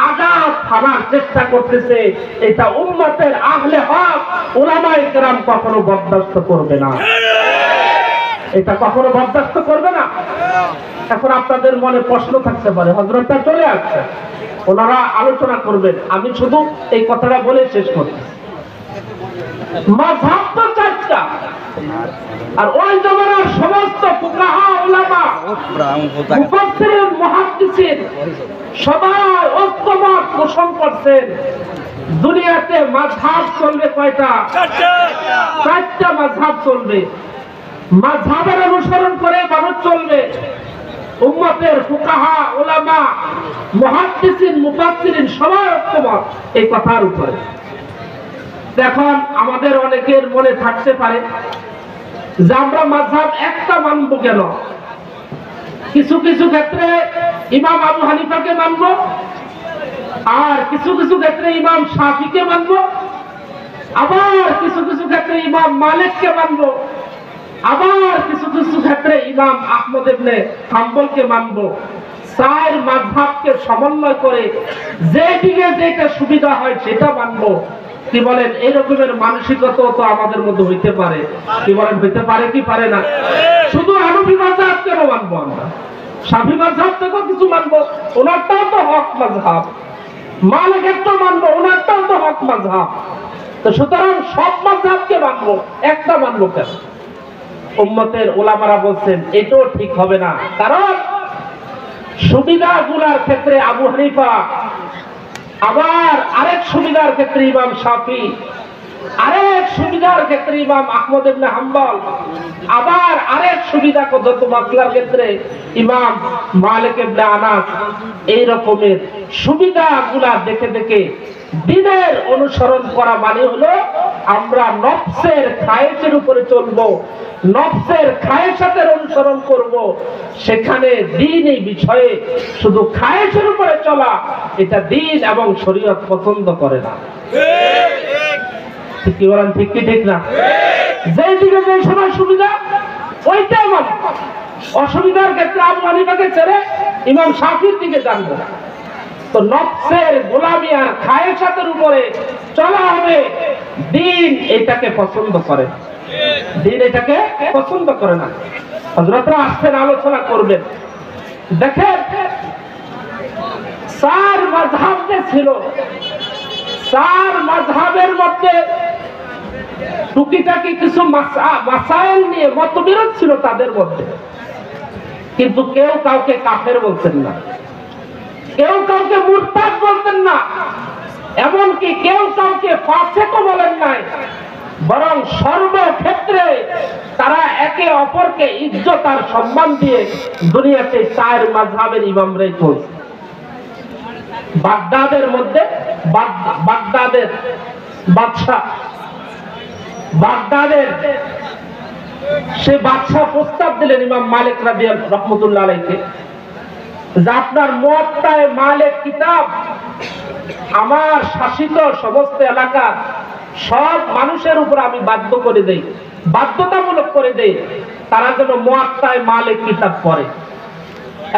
আঘাত হানার চেষ্টা করতেছে। এটা উম্মতের আহলে হক উলামায়ে কেরাম কখনো বরদাস্ত করবে না, এটা কখনো বরদাস্ত করবে না। এখন আপনাদের মনে প্রশ্ন থাকতে পারে, হযরতটা চলে আসছে, ওনারা আলোচনা করবেন, আমি শুধু এই কথাটা বলে শেষ করছি। মাযহাব তো চারটা, আর ওই জামানার সমস্ত ফুকাহা উলামা মুফাসসিরিন মুহাদ্দিসিন সবাই ঐক্যমত পোষণ করছেন দুনিয়াতে মাযহাব চলবে কয়টা? চারটা মাযহাব চলবে। মাযহাবের অনুসরণ করে মানুষ চলবে। উম্মতের ফুকাহা উলামা মুহাদ্দিসিন মুফাসসিরিন সবাই ঐক্যমত এই কথার উপরে। দেখুন, আমাদের অনেকের মনে থাকতে পারে যে আমরা মাযহাব একটা মানবো কেন? কিছু কিছু ক্ষেত্রে ইমাম আবু হানিফাকে মানবো, আর কিছু কিছু ক্ষেত্রে ইমাম শাফিকে মানবো, আবার কিছু কিছু ক্ষেত্রে ইমাম মালিককে মানবো, আবার কিছু কিছু ক্ষেত্রে ইমাম আহমদ ইবনে হাম্বলকে মানবো। চার মাযহাবকে সমন্বয় করে যেদিকে যেটা সুবিধা হয় সেটা মানবো। কি বলেন? এই রকমের মানসিকতা তো আমাদের মধ্যে হইতে পারে। কি বলেন, হইতে পারে কি পারে না? শুধু হানাফি মাযহাব কেন মানবো আমরা? শাফি মাযহাব থেকেও কিছু মানবো, ওনারটাও তো হক মাযহাব। মালিকের তো মানবো, ওনারটাও তো হক মাযহাব। তো সুতরাং সব মাযহাবকে মানবো, একটা মানবো কেন? উম্মতের উলামারা বলছেন এটাও ঠিক হবে না, কারণ সুবিধাগুলোর ক্ষেত্রে আবু হানিফা, আবার আরেক সুবিধার ক্ষেত্রে ইমাম শাফি, আরেক সুবিধার ক্ষেত্রে ইমাম আহমদ ইবনে হাম্বল, আবার আরেক সুবিধা যত মাসলার ক্ষেত্রে ইমাম মালিক ইবনে আনাস। এই রকমের সুবিধাগুলা দেখে দেখে দ্বীনের অনুসরণ করা মানে হলো আমরা নফসের খায়েশের উপরে চলবো, নফসের খায়েশাতের অনুসরণ করব। সেখানে দ্বীন এই বিষয়ে শুধু খায়েশের উপরে চলা, এটা দ্বীন এবং শরীয়ত পছন্দ করে না। ঠিক কি বলেন? ঠিক কি ঠিক না? যেই দিকে যে সময় সুবিধা ওইটাই মানে, অসুবিধার ক্ষেত্রে আবু হানিফাকে ছেড়ে ইমাম শাফির দিকে জানবো। তো নফসের গোলামি আর খায়েশাতের উপরে চলা হবে। দ্বীন এটাকে পছন্দ করে, দ্বীন এটাকে পছন্দ করে না। হযরতরা আসছেন, আলোচনা করবেন। দেখেন, চার মাযহাব যে ছিল, চার মাযহাবের মধ্যে টুকিটাকি কিছু মাসাইল নিয়ে মতবিরোধ ছিল তাদের মধ্যে, কিন্তু কেউ কাউকে কাফের বলতেন না, কেউ কাউকে মুরতাদ বলতেন না, এমনকি কেউ কাউকে ফাসিকও বলেন নাই। বরং সর্বক্ষেত্রে তারা একে অপরকে ইজ্জত আর সম্মান দিয়ে দুনিয়াতে চার মাযহাবের ইমামরাই চলছে। বাগদাদের মধ্যে বাগদাদের বাদশাহ, বাগদাদের সে বাদশাহ প্রস্তাব দিলেন ইমাম মালিক রাহমাতুল্লাহ আলাইহি যে আপনার মুওয়াত্তায়ে মালিক কিতাব আমার শাসিত সমস্ত এলাকা সব মানুষের উপর আমি বাধ্য করে দেই, বাধ্যতামূলক করে দেই, তারা যেন মুওয়াত্তায়ে মালিক কিতাব পড়ে।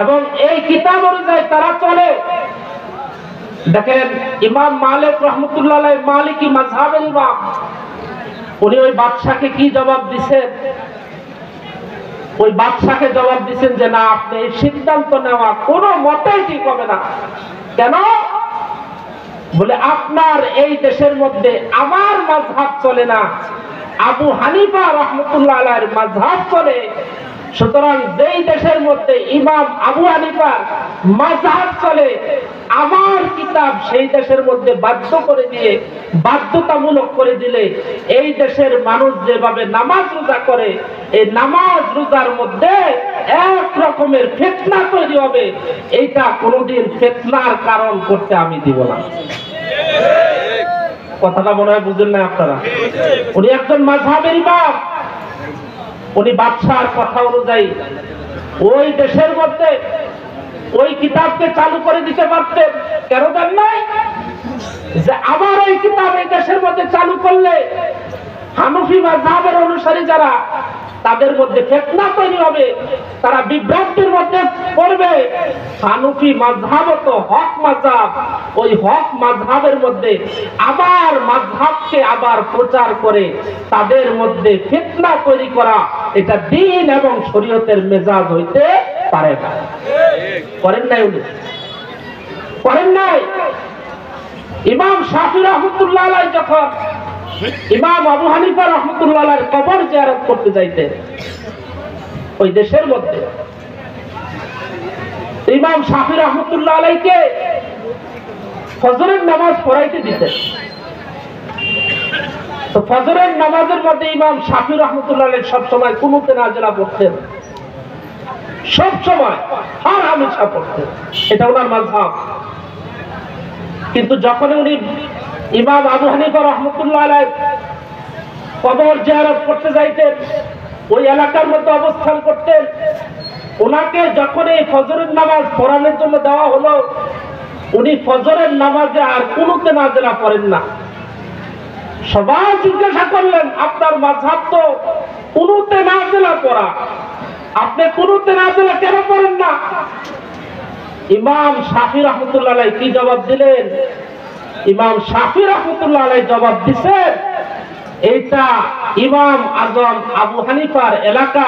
এবং এই কিতাব অনুযায়ী তারা চলে। দেখেন ইমাম মালিক রহমতুল্লাহ আলাইহি, মালিকি মাযহাবের ইমাম, উনি ওই বাদশাকে কি জবাব দিছেন? ওই বাদশাকে জবাব দিছেন যে না, আপনি এই সিদ্ধান্ত নেওয়া কোনো মতেই ঠিক হবে না। কেন? বলে আপনার এই দেশের মধ্যে আমার মাযহাব চলে না, আবু হানিফা রহমতুল্লাহ আলাইহির মাযহাব চলে। সুতরাং যেই দেশের মধ্যে ইমাম আবু হানিফার মাযহাব চলে, আমার কিতাব সেই দেশের মধ্যে বাধ্য করে দিয়ে, বাধ্যতামূলক করে দিলে এই দেশের মানুষ যেভাবে নামাজ রোজা করে, এই নামাজ রোজার মধ্যে এক রকমের ফিতনা তৈরি হবে। এইটা কোনোদিন ফিতনার কারণ করতে আমি দিব না। কথাটা মনে হয় বুঝেন না আপনারা। উনি একজন মাযহাবের ইমাম, উনি বাদশার কথা অনুযায়ী ওই দেশের মধ্যে ওই কিতাবকে চালু করে দিতে পারতেন। কেন দেন নাই? যে আমার ওই কিতাব এই দেশের মধ্যে চালু করলে হানফি মাযহাবের অনুসারী যারা, তাদের মধ্যে ফিতনা তৈরি হবে, তারা বিভ্রান্তির মধ্যে পড়বে। হানফি মাযহাব তো হক মাযহাব, ওই হক মাযহাবের মধ্যে আবার মাযহাবকে আবার প্রচার করে তাদের মধ্যে ফিতনা তৈরি করা, এটা দ্বীন এবং শরীয়তের মেজাজ হইতে পারে না। করেন নাই উনি? করেন নাই? ইমাম শাফি রহমতুল্লাহ আলাইহি যখন ইমাম আবু হানিফা রহমতুল্লাহ আলাইহির কবর জিয়ারত করতে যাইতেন ওই দেশের মধ্যে, ইমাম শাফি রহমতুল্লাহ আলাইহিকে ফজরের নামাজ পড়াইতে দিতেন। তো ফজরের নামাজের মধ্যে ইমাম শাফি রহমতুল্লাহ আলাইহি সব সময় কুনুতে নাজিলা পড়তেন, সব সময় আর হামেশা পড়তেন। এটা ওনার মাযহাব। কিন্তু যখন উনি ইমাম আবু হানিফা রহমতুল্লাহ আলাইহি কবর জিয়ারত করতে যাইতেন, ওই এলাকার মধ্যে অবস্থান করতেন, ওনাকে যখন এই ফজরের নামাজ পড়ানোর জন্য দেওয়া হলো, উনি ফজরের নামাজে আর কুনুতে নাজিলা পড়েন না। সবাই জিজ্ঞাসা করলেন, আপনার মাযহাব তো কুনুতে নাজিলা পড়া, আপনি কুনুতে নাজিলা কেন পড়েন না? ইমাম শাফি রহমতুল্লাহ আলাইহি কি জবাব দিলেন? ইমাম শাফি রহমতুল্লাহ আলাইহি জবাব দিছেন, এইটা ইমাম আজম আবু হানিফার এলাকা,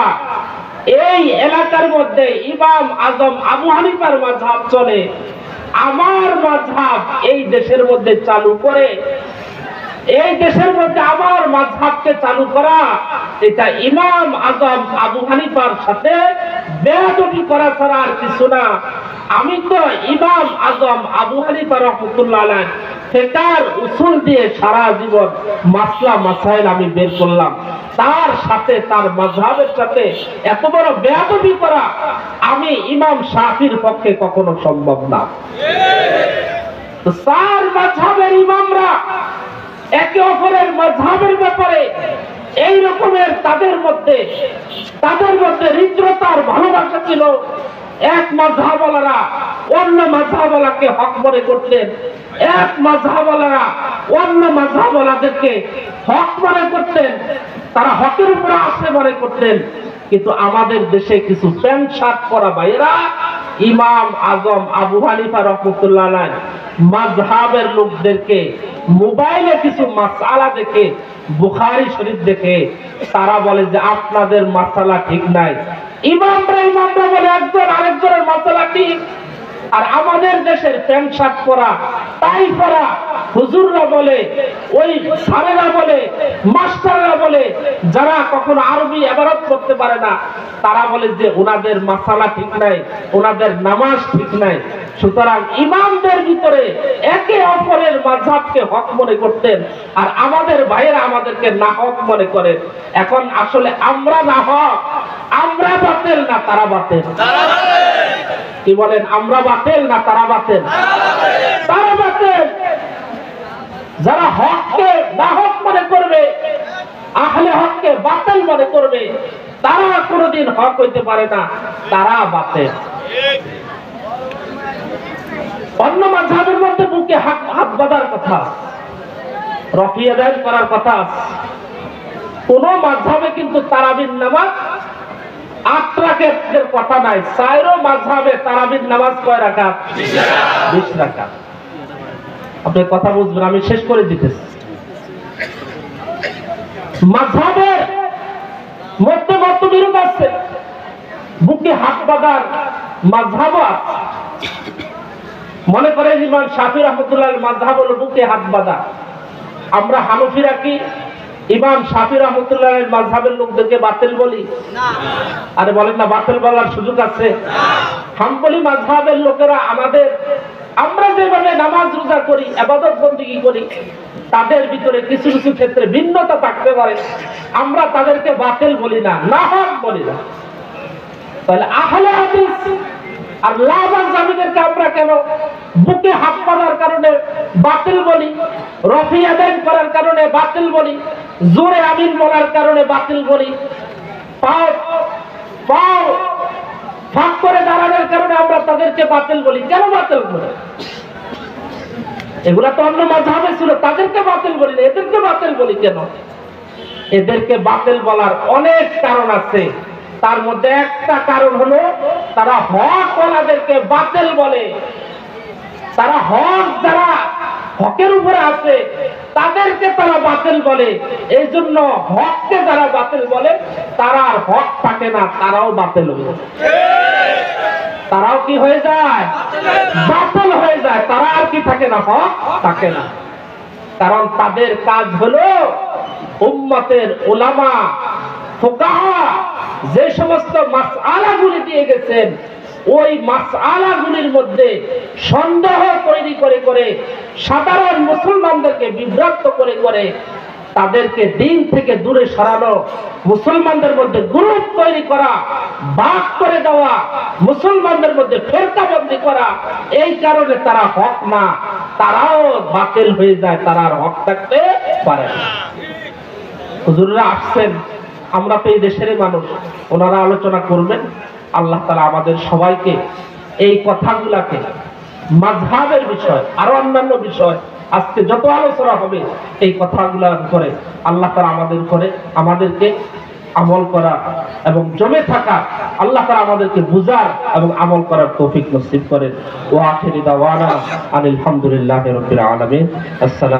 এই এলাকার মধ্যে ইমাম আজম আবু হানিফার মাযহাব চলে, আমার মাযহাব এই দেশের মধ্যে চালু করে, এই দেশের মধ্যে আমার মাযহাবকে চালু করা, এটা ইমাম আজম আবু হানিফার সাথে বেয়াদবি করা ছাড়া আর কিছু না। আমি তো ইমাম আজম আবু হানিফা রহমতুল্লাহ আলাইহি ফিকহের উসুল দিয়ে সারা জীবন মাসলা মাসাইল আমি বের করলাম, তার সাথে তার মাযহাবের সাথে এত বড় বেয়াদবি করা আমি ইমাম শাফির পক্ষে কখনো সম্ভব না। তো চার মাযহাবের ইমামরা একে অপরের মাযহাবের ব্যাপারে এই রকমের তাদের মধ্যে হৃদ্রতার ভালোবাসা ছিল। এক মাযহাবওয়ালারা অন্য মাযহাবওয়ালাকে হক মনে করতেন, এক মাযহাবওয়ালারা অন্য মাযহাবওয়ালাদেরকে হক মনে করতেন, তারা হকের উপরে আসে মনে করতেন। কিন্তু আমাদের দেশে কিছু প্যান্ট শার্ট পরা ভাইয়েরা ইমাম আজম আবু হানিফা রহমতুল্লাহ আলাইহি মাযহাবের লোকদেরকে মোবাইলে কিছু মাসআলা দেখে, বুখারী শরীফ দেখে তারা বলে যে আপনাদের মাসআলা ঠিক নাই। ইমামরা বলে একজন আরেকজনের মাসআলা ঠিক, আর আমাদের দেশের প্যান্ট শার্ট পরা, টাই পরা হুজুররা বলে, ওই স্যারেরা বলে, মাস্টাররা বলে, যারা কখনো আরবি ইবারত করতে পারে না, তারা বলে যে ওনাদের মাসালা ঠিক নাই, ওনাদের নামাজ ঠিক নাই। সুতরাং ইমামদের ভিতরে একে অপরের মাযহাবকে হক মনে করতেন, আর আমাদের ভাইয়েরা আমাদেরকে না হক মনে করে। এখন আসলে আমরা না হক, আমরা বাতিল না তারা বাতিল? কি বলেন, আমরা বাতিল না তারা বাতিল? তারা বাতিল। যারা হককে না হক মনে করবে, আহলে হককে বাতিল মনে করবে, তারা কোনোদিন হক হইতে পারে না, তারা বাতিল। অন্য মাযহাবের মধ্যে বুকে হাত বাঁধার কথা, রফিয়া দায়ের করার কথা। কোন মাযহাবে কিন্তু তারাবির নামাজ 8 রাকাতের কথা নাই, 4 মাযহাবে তারাবির নামাজ কয় রাকাত? 20 রাকাত। আপনি কথা বুঝবেন, আমি শেষ করে দিতেছি। মাযহাবের মধ্যে মতবিরোধ আছে, বুকে হাত বাঁধার মাযহাবও আছে। মনে করেন ইমাম শাফি রাহমাতুল্লাহর মাযহাব হলো বুকে হাত বাঁধা। আমরা হানফিরা কি ইমাম শাফি রাহমাতুল্লাহর মাযহাবের লোকদেরকে বাতিল বলি? আরে বলেন না, বাতিল বলার সুযোগ আছে? হাম্বলি মাযহাবের লোকেরা আমরা যেভাবে নামাজ রোজা করি, ইবাদত বন্দেগী করি, তাদের ভিতরে কিছু কিছু ক্ষেত্রে ভিন্নতা থাকতে পারে, আমরা তাদেরকে বাতিল বলি না, নাহক বলি না। তাহলে আহলে হাদিস আর লাভার জামিদেরকে আমরা কেন বুকে হাত বাঁধার কারণে বাতিল বলি, রফি আদায় করার কারণে বাতিল বলি, জোরে আমিন বলার কারণে বাতিল বলি, পাও ফাঁক করে দাঁড়ানোর কারণে আমরা তাদেরকে বাতিল বলি? কেন বাতিল বলি? এগুলা তো অন্য মাযহাবে ছিল, তাদেরকে বাতিল বলি না, এদেরকে বাতিল বলি কেন? এদেরকে বাতিল বলার অনেক কারণ আছে। তার মধ্যে একটা কারণ হলো তারা হক ওয়ালাদেরকে বাতিল বলে। তারা হক যারা হকের উপরে আছে তাদেরকে তারা বাতিল বলে। এই জন্য হককে যারা বাতিল বলে তারা আর হক থাকে না, তারাও বাতিল হয়ে যায়। তারাও কি হয়ে যায়? বাতিল হয়ে যায়। তারা আর কি থাকে না? হক থাকে না। কারণ তাদের কাজ হলো উম্মতের উলামা ফুকাহা যে সমস্ত মাসআলাগুলি দিয়ে গেছেন, ওই মাসআলাগুলির মধ্যে সন্দেহ তৈরি করে করে সাধারণ মুসলমানদেরকে বিভ্রান্ত করে করে তাদেরকে দিন থেকে দূরে সরানো, মুসলমানদের মধ্যে গ্রুপ তৈরি করা, ভাগ করে দেওয়া, মুসলমানদের মধ্যে ফেরকাবন্দি করা। এই কারণে তারা হক না, তারাও বাতিল হয়ে যায়, তারা আর হক থাকতে পারে না। হুজুররা আসছেন, আমরা তো এই দেশেরই মানুষ, ওনারা আলোচনা করবেন। আল্লাহ তাআলা আমাদের সবাইকে এই কথাগুলাকে, মাযহাবের বিষয় আরো অন্যান্য বিষয় আজকে যত আলোচনা হবে এই কথাগুলোর উপরে আল্লাহ তাআলা আমাদেরকে আমল করা এবং জমে থাকা, আল্লাহ তাআলা আমাদেরকে বুঝার এবং আমল করার তৌফিক নসিব করেন। ওয়া আখিরু দাওয়ানা আনিল হামদুলিল্লাহি রাব্বিল আলামিন। আসসালাম।